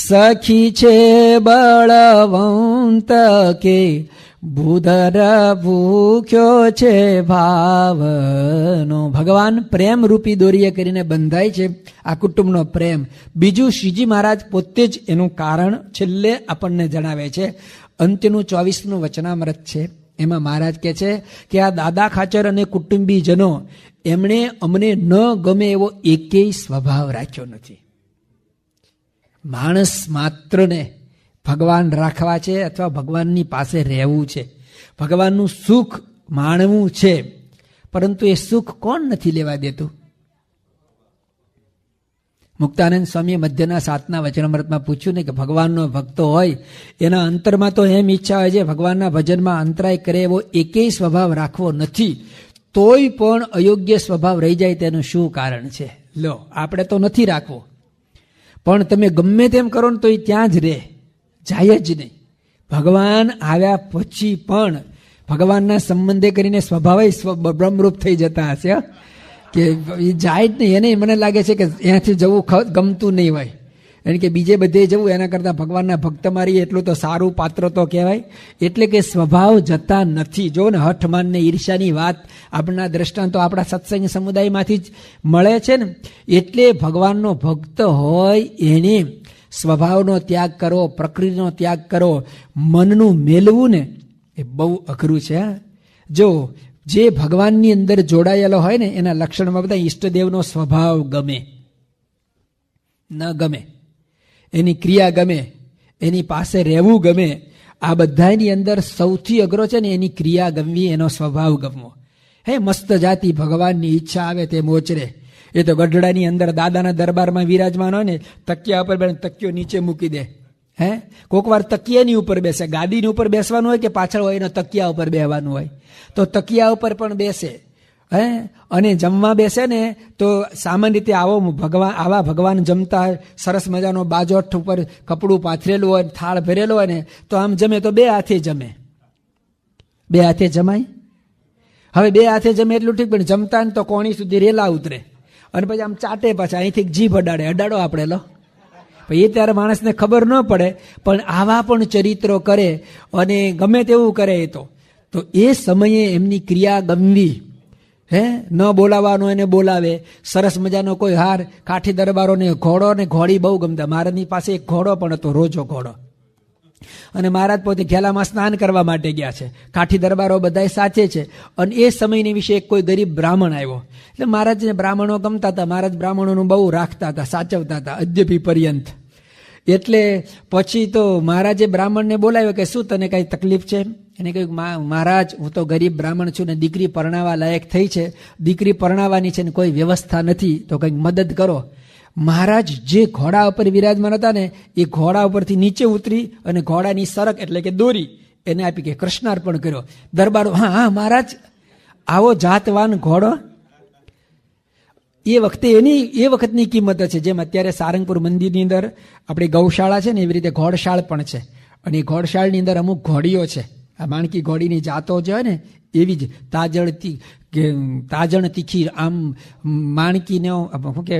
સખી છે બળવંત કે, ભૂધર ભૂખ્યો છે ભાવનો. ભગવાન પ્રેમ રૂપી દોરીએ કરીને બંધાય છે આ કુટુંબનો પ્રેમ. બીજું શ્રીજી મહારાજ પોતે જ એનું કારણ છેલ્લે આપણને જણાવે છે. અંત્યનું 24મું વચનામૃત છે. એમાં મહારાજ કહે છે કે આ દાદા ખાચર અને કુટુંબીજનો એમણે અમને ન ગમે એવો એકેય સ્વભાવ રાખ્યો નથી. માણસ માત્રને ભગવાન રાખવા છે અથવા ભગવાનની પાસે રહેવું છે, ભગવાનનું સુખ માણવું છે, પરંતુ એ સુખ કોણ નથી લેવા દેતું? મુક્તાનંદ સ્વામીએ મધ્યના 7ના વચનામૃતમાં પૂછ્યું ને કે ભગવાનનો ભક્તો હોય એના અંતરમાં તો એમ ઈચ્છા હોય છે ભગવાનના ભજનમાં અંતરાય કરે એવો એકેય સ્વભાવ રાખવો નથી, તોય પણ અયોગ્ય સ્વભાવ રહી જાય તેનું શું કારણ છે? લો, આપણે તો નથી રાખવો, પણ તમે ગમે તેમ કરો ને તો એ ત્યાં જ રહે, જાય જ નહીં. ભગવાન આવ્યા પછી પણ ભગવાનના સંબંધે કરીને સ્વભાવ બ્રહ્મરૂપ થઈ જતા હશે કે એ જાય જ નહીં. એને મને લાગે છે કે અહીંયાથી જવું ગમતું નહીં હોય, એને કે બીજે બધે જવું એના કરતાં ભગવાનના ભક્ત મારી એટલું તો સારું પાત્ર તો કહેવાય. એટલે કે સ્વભાવ જતા નથી. જો ને હઠમાન ને ઈર્ષ્યાની વાત આપણા દ્રષ્ટાંતો આપણા સત્સંગ સમુદાયમાંથી જ મળે છે ને. એટલે ભગવાનનો ભક્ત હોય એને સ્વભાવનો ત્યાગ કરો, પ્રકૃતિનો ત્યાગ કરો, મનનું મેલવું ને એ બહુ અઘરું છે. જો જે ભગવાનની અંદર જોડાયેલો હોય ને એના લક્ષણમાં બધા ઈષ્ટદેવનો સ્વભાવ ગમે ન ગમે, એની ક્રિયા ગમે, એની પાસે રહેવું ગમે. આ બધાની અંદર સૌથી અઘરો છે ને એની ક્રિયા ગમવી, એનો સ્વભાવ ગમવો. હે મસ્ત જાતિ ભગવાનની ઈચ્છા આવે તે મોચરે. એ તો ગઢડાની અંદર દાદાના દરબારમાં વિરાજમાન હોય ને તકિયા ઉપર તકિયો નીચે મૂકી દે. હે કોક વાર તકિયાની ઉપર બેસે, ગાદીની ઉપર બેસવાનું હોય કે પાછળ હોય એનો તકિયા ઉપર બેસવાનું હોય તો તકિયા ઉપર પણ બેસે. હે અને જમવા બેસે ને તો સામાન્ય રીતે આવા ભગવાન જમતા સરસ મજાનો બાજોઠ ઉપર કપડું પાથરેલું હોય, થાળ ભરેલો હોય ને તો આમ જમે તો 2 હાથે જમે. 2 હાથે જમાય? હવે 2 હાથે જમે એટલું ઠીક, પણ જમતા ને તો કોણી સુધી રેલા ઉતરે અને પછી આમ ચાટે, પાછા અહીંથી જીભ અડાડો આપણે લો. એ ત્યારે માણસને ખબર ન પડે, પણ આવા પણ ચરિત્રો કરે અને ગમે તેવું કરે તો એ સમયે એમની ક્રિયા ગમવી. હે ન બોલાવવાનો એને બોલાવે. સરસ મજાનો કોઈ હાર, કાઠી દરબારોને ઘોડો ને ઘોડી બહુ ગમતા. મારાની પાસે એક ઘોડો પણ હતો, રોજો ઘોડો. અને મહારાજ પોતે ઘેલામાં સ્નાન કરવા માટે ગયા છે. કાઠી દરબારો બધા સાથે છે. અને એ સમયની વિશે એક કોઈ ગરીબ બ્રાહ્મણ આવ્યો. એટલે મહારાજને બ્રાહ્મણો ગમતા હતા. મહારાજ બ્રાહ્મણોનું બહુ રાખતા હતા, સાચવતા હતા અદ્યપી પર્યંત. એટલે પછી તો મહારાજે બ્રાહ્મણને બોલાવ્યો કે શું તને કઈ તકલીફ છે? એને કહ્યું મહારાજ, હું તો ગરીબ બ્રાહ્મણ છું ને દીકરી પરણાવા લાયક થઈ છે, દીકરી પરણાવવાની છે ને કોઈ વ્યવસ્થા નથી, તો કંઈક મદદ કરો. મહારાજ જે ઘોડા ઉપર વિરાજમાન હતા ને એ ઘોડા ઉપરથી નીચે ઉતરી અને ઘોડાની સરક એટલે કે દોરી એને આપી કે કૃષ્ણાર્પણ કર્યો. દરબારો હા હા મહારાજ, આવો જાતવાન ઘોડો. એ વખતની કિંમત છે. જેમ અત્યારે સારંગપુર મંદિરની અંદર આપણી ગૌશાળા છે ને એવી રીતે ઘોડશાળ પણ છે. અને એ ઘોડશાળની અંદર અમુક ઘોડીઓ છે. આ માણકી ઘોડીની જાતો જે હોય ને એવી જ તાજણ તીખી આમ માણકીને શું કે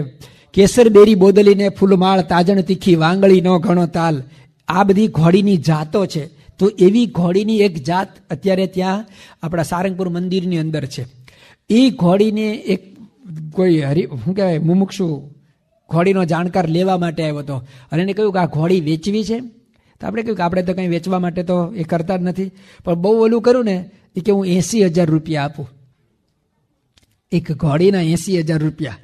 કેસરબેરી બોદલીને ફૂલમાળ તાજણ તીખી વાંગળી નો ઘણો તાલ, આ બધી ઘોડીની જાતો છે. તો એવી ઘોડીની એક જાત અત્યારે ત્યાં આપણા સારંગપુર મંદિરની અંદર છે. એ ઘોડીને એક કોઈ શું કહેવાય મુમુક્ષુ ઘોડીનો જાણકાર લેવા માટે આવ્યો હતો અને એને કહ્યું કે આ ઘોડી વેચવી છે. તો આપણે કહ્યું કે આપણે તો કંઈ વેચવા માટે તો એ કરતા જ નથી, પણ બહુ ઓલું કરું ને એ કે હું 80,000 રૂપિયા આપું. એક ઘોડીના 80,000 રૂપિયા.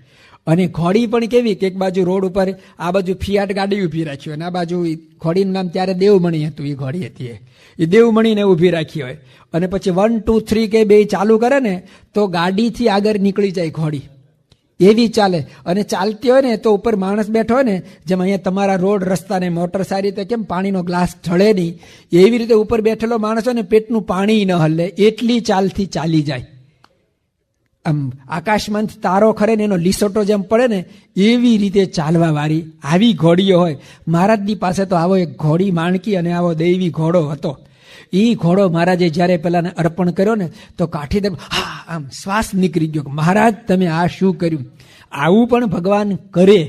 અને ઘોડી પણ કેવી કે એક બાજુ રોડ ઉપર આ બાજુ ફિયાટ ગાડી ઊભી રાખી હોય અને આ બાજુ ઘોડીનું નામ ત્યારે દેવમણી હતું. એ ઘોડી હતી એ દેવમણીને ઊભી રાખી હોય અને પછી 1 2 3 કે બે ચાલુ કરે ને તો ગાડીથી આગળ નીકળી જાય ઘોડી. એવી ચાલે. અને ચાલતી હોય ને તો ઉપર માણસ બેઠો હોય ને, જેમ અહીંયા તમારા રોડ રસ્તા ને મોટર સારી રીતે કેમ પાણીનો ગ્લાસ ઢળે નહીં, એવી રીતે ઉપર બેઠેલો માણસ હોય ને પેટનું પાણી ન હલે એટલી ચાલથી ચાલી જાય. આમ આકાશમાંથી તારો ખરે ને એનો લીસોટો જેમ પડે ને એવી રીતે ચાલવા વાળી આવી ઘોડીઓ હોય. મહારાજની પાસે તો આવો એક ઘોડી માણકી અને આવો દૈવી ઘોડો હતો. એ ઘોડો મહારાજે જ્યારે પેલાને અર્પણ કર્યો ને તો કાઠી હા આમ શ્વાસ નીકળી ગયો. મહારાજ તમે આ શું કર્યું? આવું પણ ભગવાન કરે,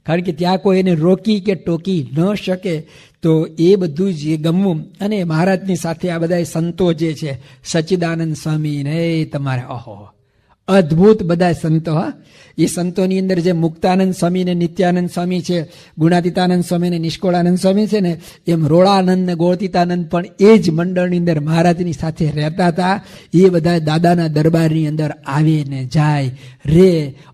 કારણ કે ત્યાં કોઈ એને રોકી કે ટોકી ન શકે. તો એ બધું જ એ ગમવું. અને મહારાજની સાથે આ બધા સંતો જે છે, સચ્ચિદાનંદ સ્વામી ને તમારે ઓહો અદ્ભુત બધા સંતો. હા, એ સંતોની અંદર જે મુક્તાનંદ સ્વામી ને નિત્યાનંદ સ્વામી છે, ગુણાતીતાનંદ સ્વામી ને નિષ્કોળાનંદ સ્વામી છે ને, એમ રોળાનંદ ને ગોળતીતાનંદ પણ એ જ મંડળની અંદર મહારાજની સાથે રહેતા હતા. એ બધા દાદાના દરબારની અંદર આવે ને જાય રે.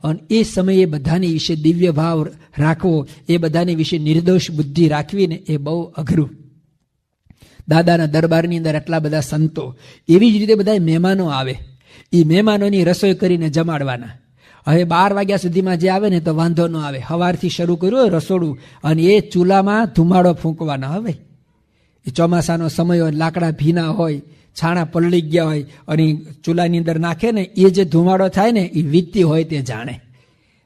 અને એ સમયે બધાની વિશે દિવ્ય ભાવ રાખવો, એ બધાની વિશે નિર્દોષ બુદ્ધિ રાખવી ને એ બહુ અઘરું. દાદાના દરબારની અંદર આટલા બધા સંતો. એવી જ રીતે બધા મહેમાનો આવે. એ મહેમાનોની રસોઈ કરીને જમાડવાના. હવે 12 વાગ્યા સુધીમાં જે આવે ને તો વાંધો ન આવે. સવારથી શરૂ કર્યું હોય રસોડું અને એ ચૂલામાં ધુમાડો ફૂંકવાના. હવે એ ચોમાસાનો સમય હોય, લાકડા ભીના હોય, છાણા પલળી ગયા હોય અને ચૂલાની અંદર નાખે ને એ જે ધુમાડો થાય ને એ વીતતી હોય તે જાણે.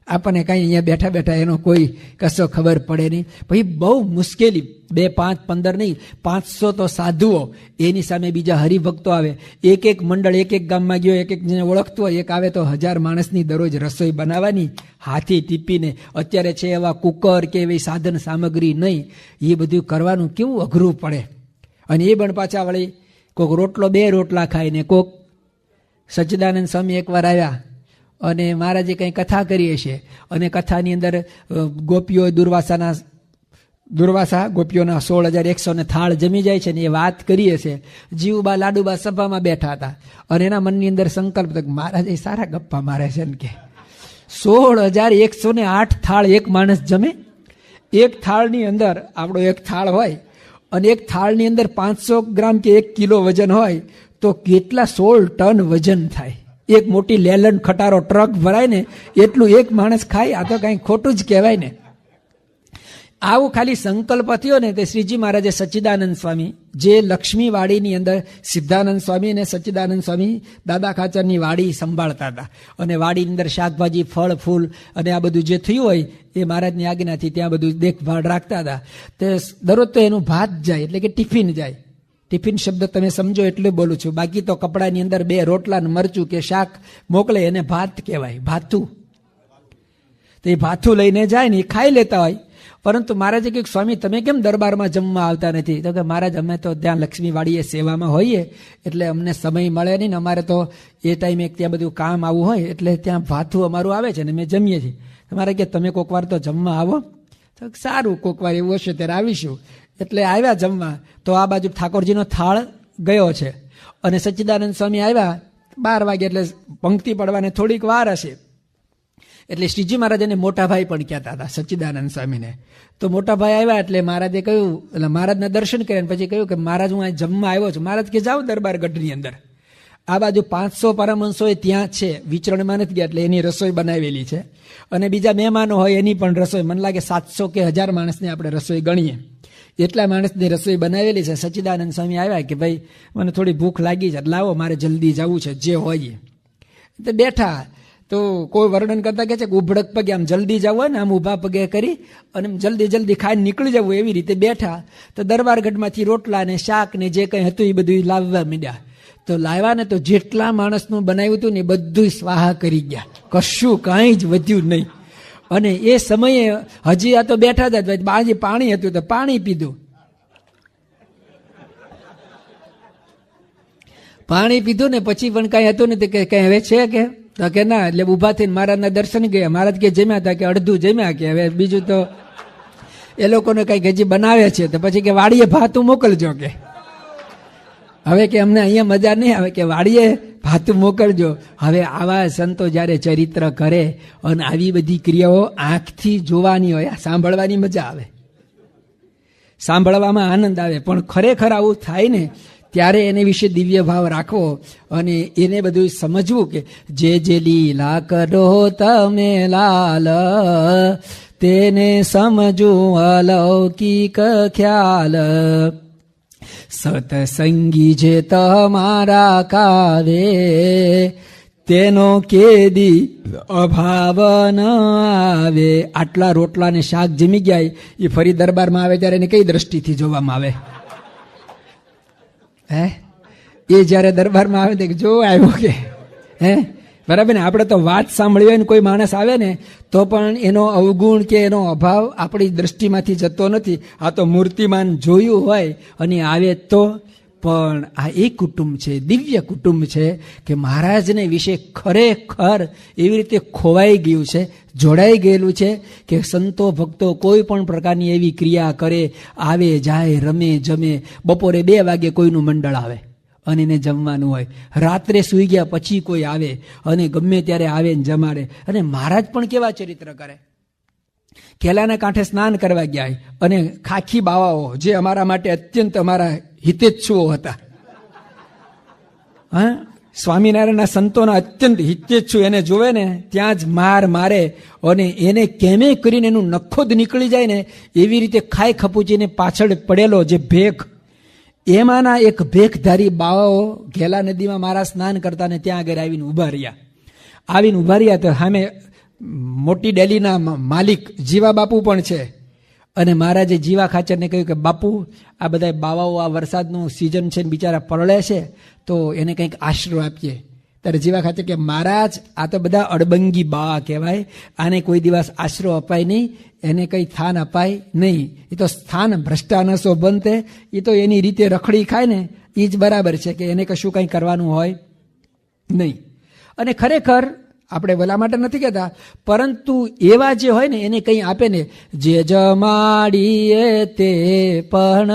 આપણને કાંઈ અહીંયા બેઠા બેઠા એનો કોઈ કશો ખબર પડે નહીં. પછી બહુ મુશ્કેલી 2 5 15 નહીં 500 તો સાધુઓ, એની સામે બીજા હરિભક્તો આવે. એક મંડળ એક ગામમાં ગયો, એક જેને ઓળખતો હોય, એક આવે તો 1000 માણસની દરરોજ રસોઈ બનાવવાની હાથી ટીપીને. અત્યારે છે એવા કુકર કે એવી સાધન સામગ્રી નહીં. એ બધું કરવાનું કેવું અઘરું પડે. અને એ પણ પાછા વળી કોઈક રોટલો 2 રોટલા ખાઈને કોક. સચ્ચિદાનંદ સ્વામી એકવાર આવ્યા અને મહારાજે કંઈ કથા કરી હશે અને કથાની અંદર ગોપીઓ દુર્વાસા ગોપીઓના 16,100 થાળ જમી જાય છે ને એ વાત કરી હશે. જીવબા લાડુબા સભામાં બેઠા હતા અને એના મનની અંદર સંકલ્પ હતો મહારાજ એ સારા ગપ્પા મારે છે ને કે 16,108 થાળ એક માણસ જમે. એક થાળની અંદર આપણો એક થાળ હોય અને એક થાળની અંદર 500 ગ્રામ કે 1 કિલો વજન હોય તો કેટલા 16 ટન વજન થાય. એક મોટી લેલન ખટારો ટ્રક ભરાય ને એટલું એક માણસ ખાય. આ તો કંઈ ખોટું જ કહેવાય ને. આવું ખાલી સંકલ્પ થયો ને તે શ્રીજી મહારાજે સચ્ચિદાનંદ સ્વામી જે લક્ષ્મીવાડીની અંદર સિદ્ધાનંદ સ્વામી અને સચ્ચિદાનંદ સ્વામી દાદા ખાચરની વાડી સંભાળતા હતા. અને વાડીની અંદર શાકભાજી, ફળ, ફૂલ અને આ બધું જે થયું હોય એ મહારાજની આજ્ઞાથી ત્યાં બધું દેખભાળ રાખતા હતા. તે દરરોજ તો એનું ભાત જાય એટલે કે ટિફિન જાય. ટિફિન શબ્દ તમે સમજો એટલે બોલું છું, બાકી તો કપડાની અંદર 2 રોટલા ને મરચું કે શાક મોકલે એને ભાત કહેવાય, ભાથું. તો એ ભાથું લઈને જાય ને એ ખાઈ લેતા હોય. પરંતુ મહારાજે કહ્યું સ્વામી તમે કેમ દરબારમાં જમવા આવતા નથી? તો કે મહારાજ અમે તો ત્યાં લક્ષ્મીવાડીએ સેવામાં હોઈએ એટલે અમને સમય મળે નહીં ને અમારે તો એ ટાઈમે ત્યાં બધું કામ આવું હોય એટલે ત્યાં ભાથું અમારું આવે છે ને અમે જમીએ છીએ. તમારે કે તમે કોક વાર તો જમવા આવો. તો સારું, કોક વાર એવું હશે ત્યારે આવીશું. એટલે આવ્યા જમવા, તો આ બાજુ ઠાકોરજીનો થાળ ગયો છે અને સચ્ચિદાનંદ સ્વામી આવ્યા 12 વાગે, એટલે પંક્તિ પડવાને થોડીક વાર હશે. એટલે શ્રીજી મહારાજ એને મોટા ભાઈ પણ કહેતા હતા સચ્ચિદાનંદ સ્વામીને. તો મોટા ભાઈ આવ્યા એટલે મહારાજે કહ્યું, એટલે મહારાજના દર્શન કર્યા પછી કહ્યું કે મહારાજ હું અહીં જમવા આવ્યો છું. મહારાજ કે જાઓ દરબાર ગઢની અંદર. આ બાજુ 500 પરમહંસો ત્યાં છે, વિચરણમાં નથી ગયા, એટલે એની રસોઈ બનાવેલી છે. અને બીજા મહેમાનો હોય એની પણ રસોઈ, મને લાગે 700 કે 1000 માણસની આપણે રસોઈ ગણીએ એટલા માણસની રસોઈ બનાવેલી છે. સચ્ચિદાનંદ સ્વામી આવ્યા કે ભાઈ મને થોડી ભૂખ લાગી છે, લાવો મારે જલ્દી જવું છે જે હોય. તો બેઠા તો કોઈ વર્ણન કરતા કે છે કે ઉભડક પગે આમ જલ્દી જવું હોય ને આમ ઊભા પગે કરી અને જલ્દી જલ્દી ખાઈને નીકળી જવું, એવી રીતે બેઠા. તો દરબારગઢમાંથી રોટલા ને શાક ને જે કંઈ હતું એ બધું લાવવા માંડ્યા. તો લાવ્યા ને તો જેટલા માણસનું બનાવ્યું હતું ને એ બધું સ્વાહા કરી ગયા, કશું કાંઈ જ વધ્યું નહીં. અને એ સમયે હજી આ તો બેઠા હતા, બાજી પાણી હતું તો પાણી પીધું. પાણી પીધું ને પછી પણ કાંઈ હતું ને કે કઈ હવે છે કે ના. એટલે ઊભા થઈને મહારાજના દર્શન ગયા. મહારાજ કે જમ્યા હતા કે અડધું જમ્યા, કે હવે બીજું તો એ લોકોને કઈક હજી બનાવે છે. તો પછી કે વાડીએ ભાતું મોકલજો, કે હવે કે અમને અહીંયા મજા નહીં આવે, કે વાડીએ ભાતું મોકલજો. હવે આવા સંતો જ્યારે ચરિત્ર કરે અને આવી બધી ક્રિયાઓ આંખથી જોવાની હોય, સાંભળવાની મજા આવે, સાંભળવામાં આનંદ આવે. પણ ખરેખર આવું થાય ને ત્યારે એને વિશે દિવ્ય ભાવ રાખવો અને એને બધું સમજવું કે જે લીલા કરો તમે લાલ, તેને સમજવું અલૌકિક ખ્યાલ. સતસંગી જે તમારા કાવે, તેનો કેદી અભાવ ન આવે. આટલા રોટલા ને શાક જમી ગયા એ ફરી દરબારમાં આવે ત્યારે એને કઈ દ્રષ્ટિથી જોવામાં આવે? એ જયારે દરબારમાં આવે તો જો આવ્યો કે બરાબર ને. આપણે તો વાત સાંભળી હોય ને કોઈ માણસ આવે ને તો પણ એનો અવગુણ કે એનો અભાવ આપણી દ્રષ્ટિમાંથી જતો નથી. આ તો મૂર્તિમાન જોયું હોય અને આવે તો. પણ આ એ કુટુંબ છે, દિવ્ય કુટુંબ છે કે મહારાજને વિશે ખરેખર એવી રીતે ખોવાઈ ગયું છે, જોડાઈ ગયેલું છે કે સંતો ભક્તો કોઈ પણ પ્રકારની એવી ક્રિયા કરે, આવે જાય, રમે જમે. બપોરે 2 વાગે કોઈનું મંડળ આવે અને એને જમવાનું હોય, રાત્રે સૂઈ ગયા પછી કોઈ આવે અને ગમે ત્યારે આવે ને જમાડે. અને મહારાજ પણ કેવા ચરિત્ર કરે. કેલાના કાંઠે સ્નાન કરવા ગયા અને ખાખી બાવાઓ જે અમારા માટે અત્યંત અમારા હિતેચ્છુઓ હતા, સ્વામિનારાયણના સંતોના અત્યંત હિતેચ્છુ, એને જોવે ને ત્યાં જ મારે અને એને કેમે કરીને એનું નખોદ નીકળી જાય ને એવી રીતે ખાઈ ખપુચીને પાછળ પડેલો જે ભેખ, એમાંના એક ભેખધારી બાવાઓ ઘેલા નદીમાં મારા સ્નાન કરતા ને ત્યાં આગળ આવીને ઉભા રહ્યા. તો સામે મોટી ડેલીના માલિક જીવા બાપુ પણ છે. અને મહારાજે જીવા ખાચરને કહ્યું કે બાપુ, આ બધા બાવાઓ આ વરસાદનું સિઝન છે, બિચારા પરળે છે, તો એને કંઈક આશરો આપીએ. ત્યારે જીવા ખાચર કે મહારાજ, આ તો બધા અડબંગી બાવા કહેવાય, આને કોઈ દિવસ આશરો અપાય નહીં, એને કંઈ સ્થાન અપાય નહીં. એ તો સ્થાન ભ્રષ્ટાનસો બનતે, એ તો એની રીતે રખડી ખાય ને એ જ બરાબર છે, કે એને કશું કંઈ કરવાનું હોય નહીં. અને ખરેખર આપણે ભલા માટે નથી કહેતા, પરંતુ એવા જે હોય ને એને કંઈ આપે ને, જે જમાડીએ તે પણ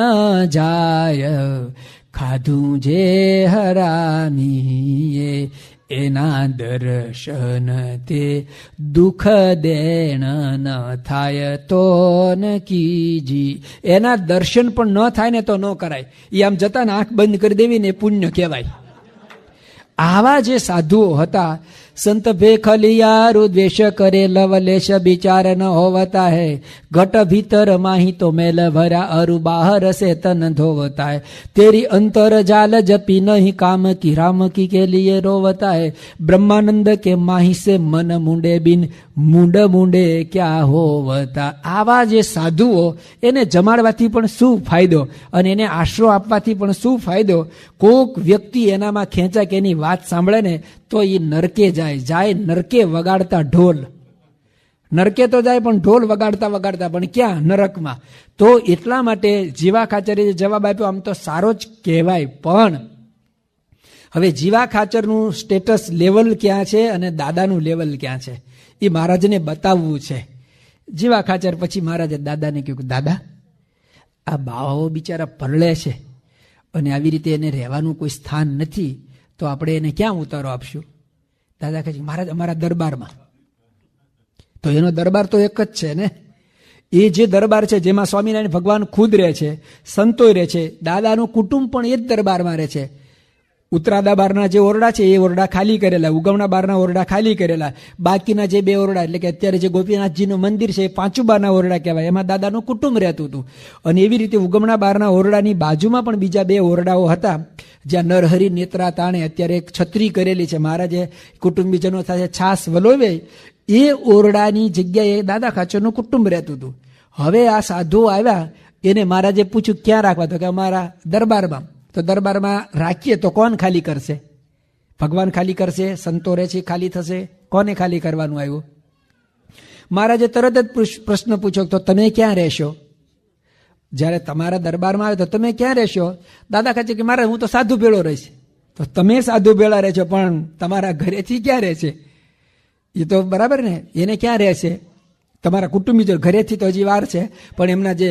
જાય, ખાધું જે હરામીએ એના દર્શન તે દુઃખ દેણ ન થાય તો ન કીજી. એના દર્શન પણ ન થાય ને તો ન કરાય. એ આમ જતા ને આંખ બંધ કરી દેવી ને પુણ્ય કહેવાય. આવા જે સાધુઓ હતા, સંત ભેખલિયારુ દ્વેષ કરે લવલેશ વિચાર ન હોવતા હૈ, ઘટ ભીતર માહી તો મેલ ભરા અરુ બાહર સે તન ધોવતા હૈ, તેરી અંતર જાલ જપી નહીં કામ કી રામ કી કે લીએ રોવતા હૈ, બ્રહ્માનંદ કે માહી સે મન મુંડે બિન મુંડ મુંડે ક્યાં હોવતા. આવા જે સાધુઓ, એને જમાડવાથી પણ શું ફાયદો અને એને આશરો આપવાથી પણ શું ફાયદો? કોક વ્યક્તિ એનામાં ખેંચા કે એની વાત સાંભળે ને તો એ નરકે જાય નરકે વગાડતા ઢોલ. નરકે તો જાય પણ ઢોલ વગાડતા પણ ક્યાં? નરકમાં. તો એટલા માટે જીવા ખાચરે જવાબ આપ્યો આમ તો સારો જ કહેવાય, પણ હવે જીવા ખાચરનું સ્ટેટસ લેવલ ક્યાં છે અને દાદાનું લેવલ ક્યાં છે એ મહારાજને બતાવવું છે. જીવા ખાચર પછી મહારાજે દાદાને કહ્યું, દાદા આ બાવાઓ બિચારા પરળે છે અને આવી રીતે એને રહેવાનું કોઈ સ્થાન નથી, તો આપણે એને ક્યાં ઉતારો આપશું? દાદા કહે છે મહારાજ અમારા દરબારમાં. તો એનો દરબાર તો એક જ છે ને. એ જે દરબાર છે જેમાં સ્વામિનારાયણ ભગવાન ખુદ રહે છે, સંતો રહે છે, દાદાનું કુટુંબ પણ એ જ દરબારમાં રહે છે. ઉત્તરાદા બારના જે ઓરડા છે એ ઓરડા ખાલી કરેલા, ઉગમણા બારના ઓરડા ખાલી કરેલા, બાકીના જે 2 ઓરડા એટલે કે અત્યારે જે ગોપીનાથજીનું મંદિર છે એ પાંચુબાના ઓરડા કહેવાય, એમાં દાદાનું કુટુંબ રહેતું હતું. અને એવી રીતે ઉગમણા બારના ઓરડાની બાજુમાં પણ બીજા 2 ઓરડાઓ હતા જ્યાં નરહરી નેત્રા તાણે અત્યારે એક છત્રી કરેલી છે, મહારાજે કુટુંબીજનો સાથે છાસ વલોવે એ ઓરડાની જગ્યાએ દાદા ખાચરનું કુટુંબ રહેતું હતું. હવે આ સાધુ આવ્યા, એને મહારાજે પૂછ્યું ક્યાં રાખવા? તો કે અમારા દરબારમાં. તો દરબારમાં રાખીએ તો કોણ ખાલી કરશે? ભગવાન ખાલી કરશે? સંતો રહે છે ખાલી થશે? કોને ખાલી કરવાનું આવ્યું? મહારાજે તરત જ પ્રશ્ન પૂછ્યો તો તમે ક્યાં રહેશો? જ્યારે તમારા દરબારમાં આવે તો તમે ક્યાં રહેશો? દાદા કહે છે કે મારે હું તો સાધુ ભેળો રહીશ. તો તમે સાધુ ભેળા રહેશો પણ તમારા ઘરેથી ક્યાં રહેશે? એ તો બરાબર ને, એને ક્યાં રહેશે? તમારા કુટુંબીજો ઘરેથી તો હજી વાર છે, પણ એમના જે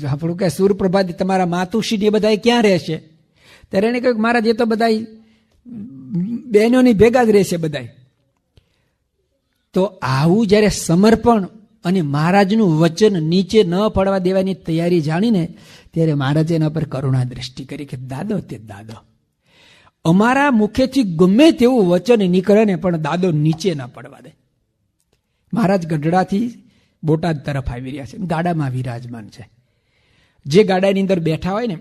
આપણું કે સૂરપ્રભાતી તમારા માતુશ્રી એ બધા ક્યાં રહેશે? ત્યારે એને કહ્યું મહારાજ એ તો બધા બહેનોની ભેગા જ રહેશે બધા. તો આવું જ્યારે સમર્પણ અને મહારાજનું વચન નીચે ન પડવા દેવાની તૈયારી જાણીને ત્યારે મહારાજે એના પર કરુણા દ્રષ્ટિ કરી કે દાદો તે દાદો, અમારા મુખેથી ગમે તેવું વચન નીકળે ને પણ દાદો નીચે ના પડવા દે. મહારાજ ગઢડાથી બોટાદ તરફ આવી રહ્યા છે, ગાડામાં વિરાજમાન છે. જે ગાડાની અંદર બેઠા હોય ને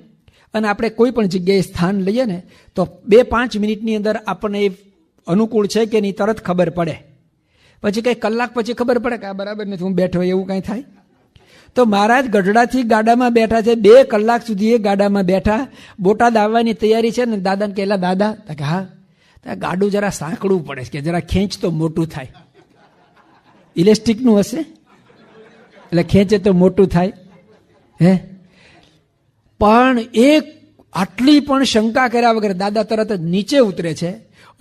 અને આપણે કોઈ પણ જગ્યાએ સ્થાન લઈએ ને તો 2-5 મિનિટની અંદર આપણને એ અનુકૂળ છે કે નહીં તરત ખબર પડે. પછી કંઈ કલાક પછી ખબર પડે કે આ બરાબર નથી, હું બેઠો એવું કંઈ થાય. તો મહારાજ ગઢડાથી ગાડામાં બેઠા છે, 2 કલાક સુધી એ ગાડામાં બેઠા, બોટાદ આવવાની તૈયારી છે ને દાદાને કહેલા દાદા કે હા ગાડું જરા સાંકડવું પડે છે કે જરા ખેંચ તો મોટું થાય. ઇલેસ્ટિકનું હશે એટલે ખેંચે તો મોટું થાય. હે પણ એક આટલી પણ શંકા કર્યા વગર દાદા તરત જ નીચે ઉતરે છે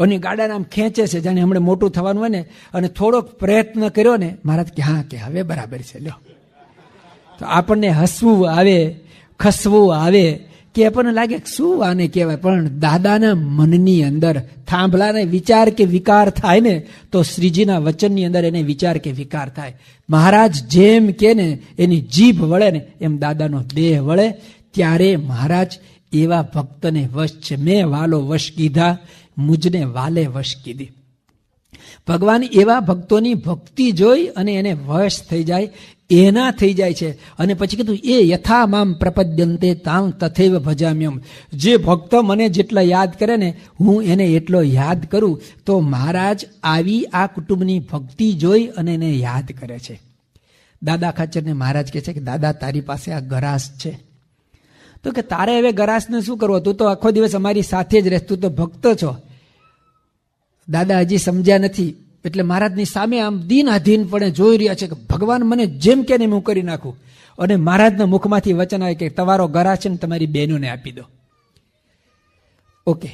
અને ગાડાને આમ ખેંચે છે જાણે હમણાં મોટું થવાનું હોય ને. અને થોડોક પ્રયત્ન કર્યો ને મહારાજ કે હા કે હવે બરાબર છે લ્યો. તો આપણને હસવું આવે, ખસવું આવે કે આપણને લાગે શું આને કહેવાય, પણ દાદાના મનની અંદર થાંભલાને વિચાર કે વિકાર થાય ને તો શ્રીજીના વચનની અંદર એને વિચાર કે વિકાર થાય. મહારાજ જેમ કે ને એની જીભ વળે ને એમ દાદાનો દેહ વળે. ત્યારે મહારાજ એવા ભક્તને વશ છે. મેં વાલો વશ કીધા, મુજને વાલે વશ કીધી. ભગવાન એવા ભક્તોની ભક્તિ જોઈ અને એને વશ થઈ જાય, એના થઈ જાય છે. અને પછી કીધું એ યથા મામ પ્રપદ્યંતે તામ તથૈવ ભજામ્યમ. જે ભક્ત મને જેટલા યાદ કરે ને હું એને એટલો યાદ કરું. તો મહારાજ આવી આ કુટુંબની ભક્તિ જોઈ અને એને યાદ કરે છે. દાદા ખાચરને મહારાજ કહે છે કે દાદા તારી પાસે આ ગરાસ છે. તો કે તારે હવે ગરાસને શું કરવો, તું તો આખો દિવસ અમારી સાથે જ રહેશ, તું તો ભક્ત છો. દાદા હજી સમજ્યા નથી એટલે મહારાજની સામે આમ દીનાધીનપણે જોઈ રહ્યા છે કે ભગવાન મને જેમ કે હું કરી નાખું. અને મહારાજના મુખમાંથી વચન આવે કે તમારો ગરાસ છે ને તમારી બહેનોને આપી દો. ઓકે,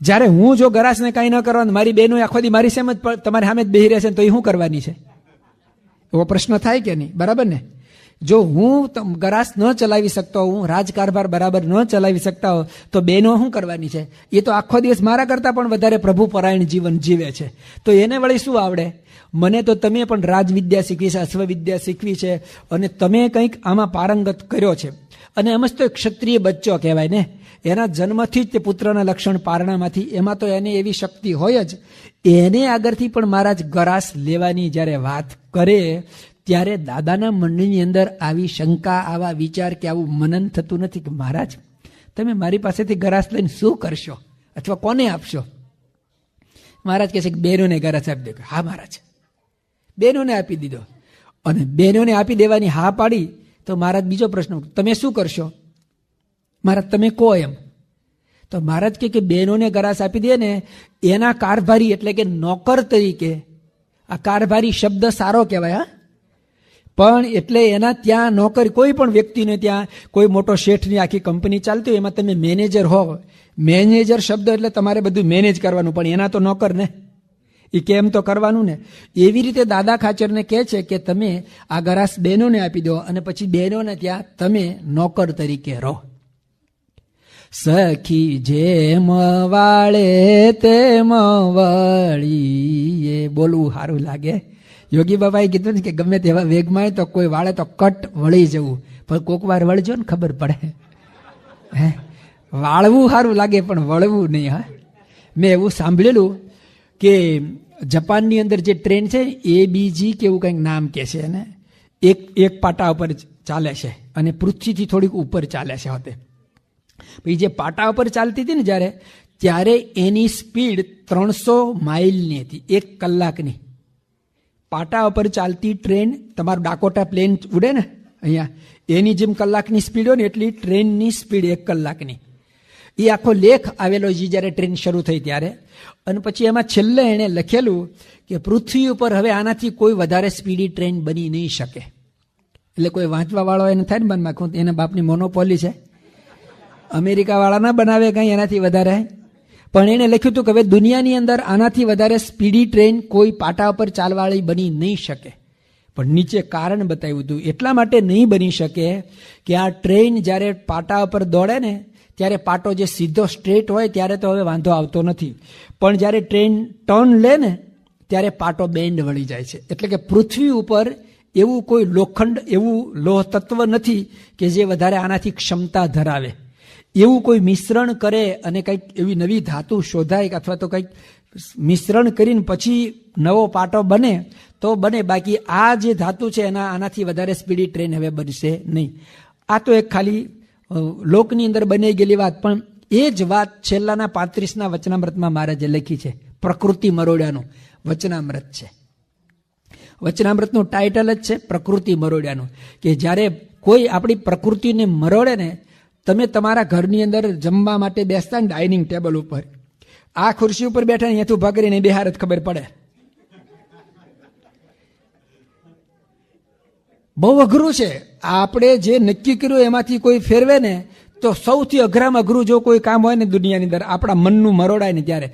જ્યારે હું જો ગરાસને કાંઈ ન કરવાનું, મારી બહેનો આખો દી મારી સેમ જ તમારી સામે જ બેહી રહેશે તો એ શું કરવાની છે? એવો પ્રશ્ન થાય કે નહીં? બરાબર ને? જો હું ગરાસ ન ચલાવી શકતો, હું રાજકારભાર બરાબર ન ચલાવી શકતા હો તો બહેનો શું કરવાની છે? એ તો આખો દિવસ મારા કરતાં પણ વધારે પ્રભુ પરાયણ જીવન જીવે છે. તો એને વળી શું આવડે? મને તો તમે પણ રાજવિદ્યા શીખવી છે, અશ્વવિદ્યા શીખવી છે અને તમે કંઈક આમાં પારંગત કર્યો છે. અને એમ જ તો ક્ષત્રિય બચ્ચો કહેવાય ને, એના જન્મથી જ તે પુત્રના લક્ષણ પારણામાંથી, એમાં તો એને એવી શક્તિ હોય જ. એને આગળથી પણ મહારાજ ગરાસ લેવાની જ્યારે વાત કરે ત્યારે દાદાના મનની અંદર આવી શંકા, આવા વિચાર કે આવું મનન થતું નથી કે મહારાજ તમે મારી પાસેથી ગરાસ લઈને શું કરશો અથવા કોને આપશો? મહારાજ કહે છે કે બહેનોને ગરાસ આપી દો. હા મહારાજ, બહેનોને આપી દીધો. અને બહેનોને આપી દેવાની હા પાડી તો મહારાજ બીજો પ્રશ્ન, તમે શું કરશો? મહારાજ તમે કહો એમ. તો મહારાજ કે બહેનોને ગરાસ આપી દે ને એના કારભારી એટલે કે નોકર તરીકે. આ કારભારી શબ્દ સારો કહેવાય હા, પણ એટલે એના ત્યાં નોકર, કોઈ પણ વ્યક્તિને ત્યાં કોઈ મોટો શેઠની આખી કંપની ચાલતી હોય એમાં તમે મેનેજર હો. મેનેજર શબ્દ એટલે તમારે બધું મેનેજ કરવાનું, પણ એના તો નોકર ને, એ કેમ તો કરવાનું ને. એવી રીતે દાદા ખાચરને કહે છે કે તમે આ ગરાસ બહેનોને આપી દો અને પછી બહેનોને ત્યાં તમે નોકર તરીકે રહો. સખી જેમ વાળે તેમ વળીએ, બોલવું સારું લાગે. યોગી બાબાએ કીધું ને કે ગમે તેવા વેગમાં તો કોઈ વાળે તો કટ વળી જવું, પણ કોક વાર વળજો ને ખબર પડે. હે, વાળવું સારું લાગે પણ વળવું નહીં. હા, મેં એવું સાંભળેલું કે જાપાનની અંદર જે ટ્રેન છે ABG કે એવું કંઈક નામ કે છે, ને એક પાટા ઉપર ચાલે છે અને પૃથ્વીથી થોડીક ઉપર ચાલે છે. હોતે પછી જે પાટા ઉપર ચાલતી હતી ને ત્યારે એની સ્પીડ 300 માઇલની હતી, 1 કલાકની. પાટા ઉપર ચાલતી ટ્રેન, તમારું ડાકોટા પ્લેન ઉડે ને અહીંયા, એની જેમ કલાકની સ્પીડ હોય ને એટલી ટ્રેનની સ્પીડ 1 કલાકની. એ આખો લેખ આવેલો છે જ્યારે ટ્રેન શરૂ થઈ ત્યારે. અને પછી એમાં છેલ્લે એણે લખેલું કે પૃથ્વી ઉપર હવે આનાથી કોઈ વધારે સ્પીડી ટ્રેન બની નહીં શકે. એટલે કોઈ વાંચવા વાળો એને થાય ને મનમાં એના બાપની મોનોપોલી છે, અમેરિકા વાળા ના બનાવે કંઈ એનાથી વધારે. પણ એને લખ્યું હતું કે હવે દુનિયાની અંદર આનાથી વધારે સ્પીડી ટ્રેન કોઈ પાટા ઉપર ચાલવાળી બની નહીં શકે. પણ નીચે કારણ બતાવ્યું હતું, એટલા માટે નહીં બની શકે કે આ ટ્રેન જ્યારે પાટા ઉપર દોડે ને ત્યારે પાટો જે સીધો સ્ટ્રેટ હોય ત્યારે તો હવે વાંધો આવતો નથી, પણ જ્યારે ટ્રેન ટર્ન લે ને ત્યારે પાટો બેન્ડ વળી જાય છે. એટલે કે પૃથ્વી ઉપર એવું કોઈ લોખંડ, એવું લોહ તત્વ નથી કે જે વધારે આનાથી ક્ષમતા ધરાવે. એવું કોઈ મિશ્રણ કરે અને કંઈક એવી નવી ધાતુ શોધાય અથવા તો કંઈક મિશ્રણ કરીને પછી નવો પાટો બને તો બને, બાકી આ જે ધાતુ છે આનાથી વધારે સ્પીડી ટ્રેન હવે બનશે નહીં. આ તો એક ખાલી લોકની અંદર બની ગયેલી વાત, પણ એ જ વાત છેલ્લાના 35ના વચનામૃતમાં મહારાજે લખી છે. પ્રકૃતિ મરોડ્યાનું વચનામૃત છે. વચનામૃતનું ટાઇટલ જ છે પ્રકૃતિ મરોડ્યાનું, કે જ્યારે કોઈ આપણી પ્રકૃતિને મરોડે ને, તમે તમારા ઘરની અંદર જમવા માટે બેસતા ને ડાઇનિંગ ટેબલ ઉપર, આ ખુરશી ઉપર બેઠા ને અહીંયાથી ઉભા કરીને બેહાર જ ખબર પડે. બહુ અઘરું છે. આપણે જે નક્કી કર્યું એમાંથી કોઈ ફેરવે ને તો સૌથી અઘરામાં અઘરું જો કોઈ કામ હોય ને દુનિયાની અંદર આપણા મનનું મરોડાય ને ત્યારે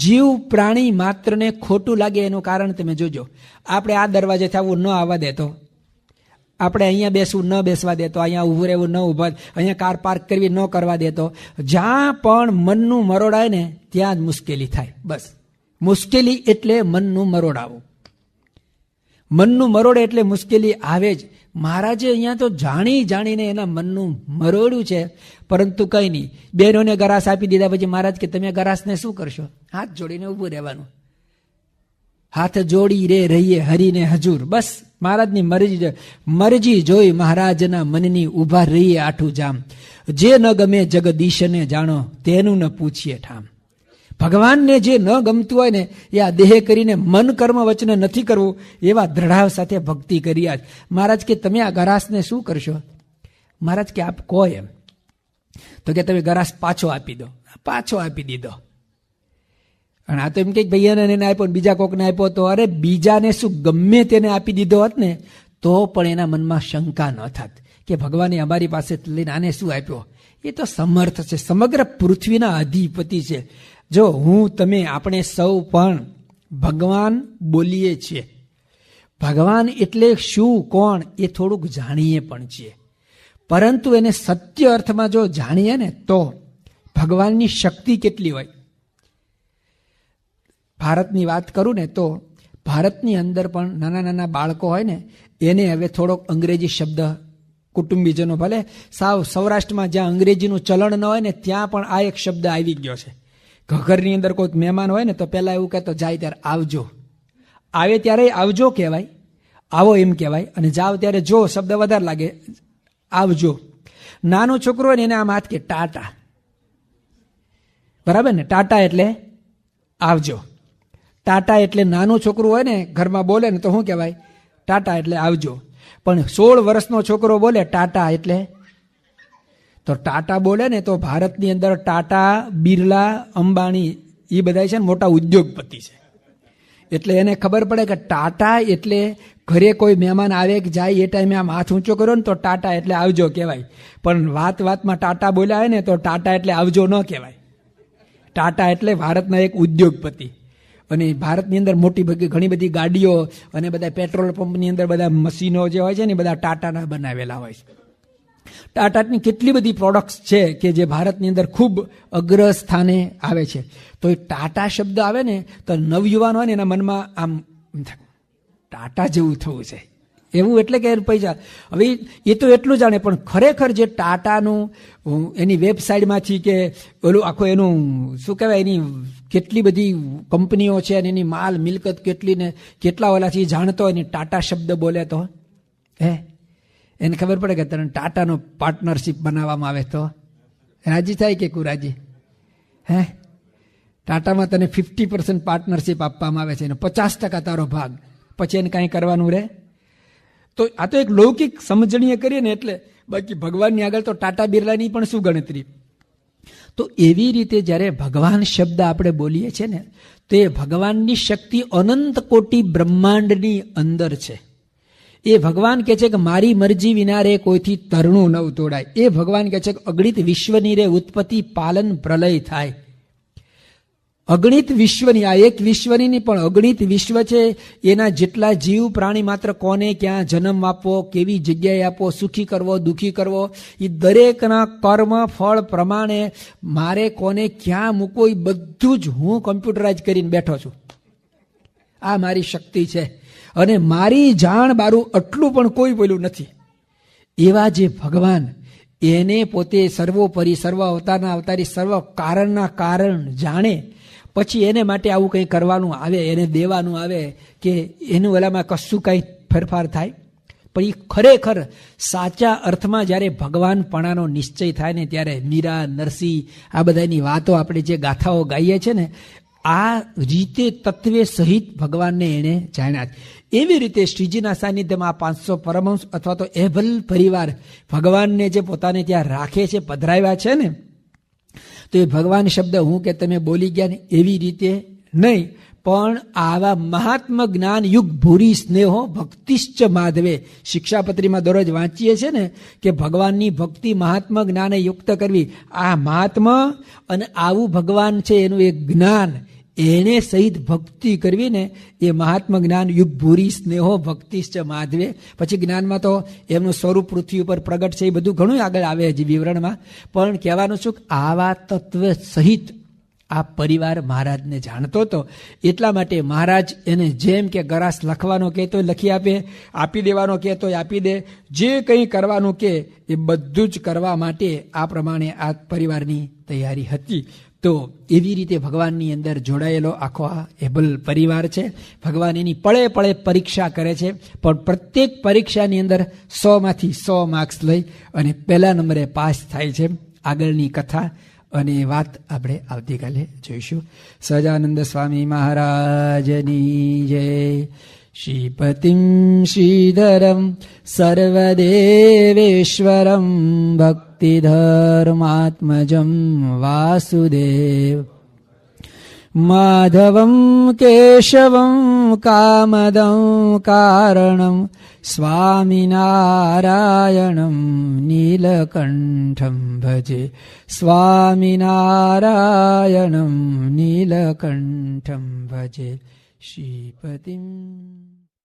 જીવ પ્રાણી માત્રને ખોટું લાગે. એનું કારણ તમે જોજો, આપણે આ દરવાજેથી આવું ન આવવા દેતો, આપણે અહીંયા બેસવું ન બેસવા દેતો, અહીંયા ઊભું રહેવું ન ઊભા, અહીંયા કાર પાર્ક કરવી ન કરવા દેતો. જ્યાં પણ મનનું મરોડાય ને ત્યાં જ મુશ્કેલી થાય. બસ મુશ્કેલી એટલે મનનું મરોડાવું. મનનું મરોડે એટલે મુશ્કેલી આવે જ. મહારાજે અહીંયા તો જાણીને એના મનનું મરોડ્યું છે, પરંતુ કંઈ નહીં. બહેનોને ગરાસ આપી દીધા પછી મહારાજ કે તમે ગરાસને શું કરશો? હાથ જોડીને ઊભું રહેવાનું. હાથ જોડી રે રહીએ હરીને હજુર. બસ મહારાજની મરજી જોઈ મહારાજના મનની ઊભા રહીએ આઠું જામ. જે ન ગમે જગદીશને જાણો તેનું ન પૂછીએ ઠામ. ભગવાનને જે ન ગમતું હોય ને એ આ દેહ કરીને મન કર્મ વચને નથી કરવું, એવા દ્રઢાવ સાથે ભક્તિ કરી. આજ મહારાજ કે તમે આ ગરાસને શું કરશો? મહારાજ કે આપ કહો એમ. તો કે તમે ગરાસ પાછો આપી દો. પાછો આપી દીધો. અને આ તો એમ કે ભાઈ એને આપ્યો બીજા કોકને આપ્યો તો, અરે બીજાને શું ગમે તેને આપી દીધો હોત ને તો પણ એના મનમાં શંકા ન થાત કે ભગવાને અમારી પાસે લઈને આને શું આપ્યો. એ તો સમર્થ છે, સમગ્ર પૃથ્વીના અધિપતિ છે. જો હું તમે આપણે સૌ પણ ભગવાન બોલીએ છીએ. ભગવાન એટલે શું કોણ એ થોડુંક જાણીએ પણ છીએ, પરંતુ એને સત્ય અર્થમાં જો જાણીએ ને તો ભગવાનની શક્તિ કેટલી હોય. ભારતની વાત કરું ને તો ભારતની અંદર પણ નાના બાળકો હોય ને એને હવે થોડોક અંગ્રેજી શબ્દ, કુટુંબીજનો ભલે સાવ સૌરાષ્ટ્રમાં જ્યાં અંગ્રેજીનું ચલણ ન હોય ને ત્યાં પણ આ એક શબ્દ આવી ગયો છે. ઘરની અંદર કોઈક મહેમાન હોય ને તો પહેલાં એવું કહેતો જાય ત્યારે આવજો. આવે ત્યારે આવજો કહેવાય, આવો એમ કહેવાય, અને જાવ ત્યારે જો શબ્દ વધારે લાગે આવજો. નાનું છોકરો હોય ને એને આમ હાથ કે ટાટા, બરાબર ને? ટાટા એટલે આવજો. ટાટા એટલે નાનું છોકરું હોય ને ઘરમાં બોલે ને તો શું કહેવાય? ટાટા એટલે આવજો. પણ 16 વર્ષનો છોકરો બોલે ટાટા એટલે, તો ટાટા બોલે ને તો ભારતની અંદર ટાટા, બિરલા, અંબાણી એ બધા છે ને મોટા ઉદ્યોગપતિ છે. એટલે એને ખબર પડે કે ટાટા એટલે ઘરે કોઈ મહેમાન આવે કે જાય એ ટાઈમે આમ હાથ ઊંચો કર્યો ને તો ટાટા એટલે આવજો કહેવાય. પણ વાતમાં ટાટા બોલ્યા હોય ને તો ટાટા એટલે આવજો ન કહેવાય. ટાટા એટલે ભારતના એક ઉદ્યોગપતિ. અને ભારતની અંદર મોટી ઘણી બધી ગાડીઓ અને બધા પેટ્રોલ પંપની અંદર બધા મશીનો જે હોય છે ને બધા ટાટાના બનાવેલા હોય છે. ટાટાની કેટલી બધી પ્રોડક્ટ્સ છે કે જે ભારતની અંદર ખૂબ અગ્ર સ્થાને આવે છે. તો એ ટાટા શબ્દ આવે ને તો નવયુવાન હોય ને એના મનમાં આમ ટાટા જેવું થવું છે, એવું એટલે કે પૈસા. હવે એ તો એટલું જાણે, પણ ખરેખર જે ટાટાનું એની વેબસાઇટમાંથી કે ઓલું આખું એનું શું કહેવાય, એની કેટલી બધી કંપનીઓ છે અને એની માલ મિલકત કેટલી ને કેટલા ઓલાથી જાણતો હોય ને ટાટા શબ્દ બોલે તો એને ખબર પડે કે તને ટાટાનો પાર્ટનરશિપ બનાવવામાં આવે તો રાજી થાય કે કુરાજી? ટાટામાં તને 50% પાર્ટનરશિપ આપવામાં આવે છે અને 50% તારો ભાગ, પછી એને કાંઈ કરવાનું રહે? તો આ તો એક લૌકિક સમજણીએ કરીએ ને એટલે, બાકી ભગવાનની આગળ તો ટાટા બિરલાની પણ શું ગણતરી. તો એવી રીતે જ્યારે ભગવાન શબ્દ આપણે બોલીએ છીએ ને તો એ ભગવાનની શક્તિ અનંત કોટી બ્રહ્માંડની અંદર છે. એ ભગવાન કહે છે કે મારી મરજી વિના રે કોઈથી તરણું નવ તોડાય. એ ભગવાન કહે છે કે અગણિત વિશ્વની રે ઉત્પત્તિ પાલન પ્રલય થાય. અગણિત વિશ્વની, આ એક વિશ્વની નહીં પણ અગણિત વિશ્વ છે. એના જેટલા જીવ પ્રાણી માત્ર કોને ક્યાં જન્મ આપવો, કેવી જગ્યાએ આપવો, સુખી કરવો, દુઃખી કરવો, એ દરેકના કર્મ ફળ પ્રમાણે મારે કોને ક્યાં મૂકવો એ બધું જ હું કમ્પ્યુટરાઇઝ કરીને બેઠો છું. આ મારી શક્તિ છે અને મારી જાણ બારું આટલું પણ કોઈ બોલ્યું નથી. એવા જે ભગવાન, એને પોતે સર્વોપરી, સર્વ અવતારના અવતારી, સર્વ કારણના કારણ જાણે, પછી એને માટે આવું કંઈ કરવાનું આવે, એને દેવાનું આવે કે એનું ઓલામાં કશું કંઈ ફેરફાર થાય. પણ એ ખરેખર સાચા અર્થમાં જ્યારે ભગવાનપણાનો નિશ્ચય થાય ને ત્યારે મીરા, નરસિંહ આ બધાની વાતો આપણે જે ગાથાઓ ગાઈએ છીએ ને, આ રીતે તત્વે સહિત ભગવાનને એણે જાણ્યા. એવી રીતે શ્રીજીના સાનિધ્યમાં 500 પરમહંસ અથવા તો એભલ પરિવાર ભગવાનને જે પોતાને ત્યાં રાખે છે, પધરાવ્યા છે ને, તો એ ભગવાન શબ્દ હું કે તમે બોલી ગયા ને એવી રીતે નહીં, પણ આવા મહાત્મ જ્ઞાન યુગ ભૂરી સ્નેહો ભક્તિશ્ચ માધવે. શિક્ષાપત્રીમાં દરરોજ વાંચીએ છીએ ને કે ભગવાનની ભક્તિ મહાત્મ જ્ઞાને યુક્ત કરવી. આ મહાત્મા અને આવું ભગવાન છે એનું એક જ્ઞાન, એને સહિત ભક્તિ કરવી ને એ મહાત્મ જ્ઞાન યુગ ભૂરી સ્નેહો ભક્તિશ્ચ માધવે. પછી જ્ઞાનમાં તો એમનું સ્વરૂપ પૃથ્વી ઉપર પ્રગટ છે, એ બધું ઘણું આગળ આવે છે વિવરણમાં. પણ કહેવાનું શું, આવા તત્વ સહિત આ પરિવાર મહારાજને જાણતો હતો. એટલા માટે મહારાજ એને જેમ કે ગરાસ લખવાનો કહે તો લખી આપે, આપી દેવાનો કહે તો આપી દે, જે કંઈ કરવાનું કે એ બધું જ કરવા માટે આ પ્રમાણે આ પરિવારની તૈયારી હતી. તો એવી રીતે ભગવાનની અંદર જોડાયેલો આખો આ એબલ પરિવાર છે. ભગવાન એની પળે પળે પરીક્ષા કરે છે, પણ પ્રત્યેક પરીક્ષાની અંદર 100માંથી 100 માર્ક્સ લઈ અને પહેલા નંબરે પાસ થાય છે. આગળની કથા અને વાત આપણે આવતીકાલે જોઈશું. સહજાનંદ સ્વામી મહારાજની જય. શ્રીપતિમ શ્રીધરમ સર્વદેવેશ્વરમ ભક્તિધર્માત્મજમ વાસુદેવ માધવમ કેશવમ કામદં કારણમ સ્વામિનારાયણમ નીલકંઠમ ભજે. સ્વામિનારાયણમ નીલકંઠમ ભજે. શ્રીપતિમ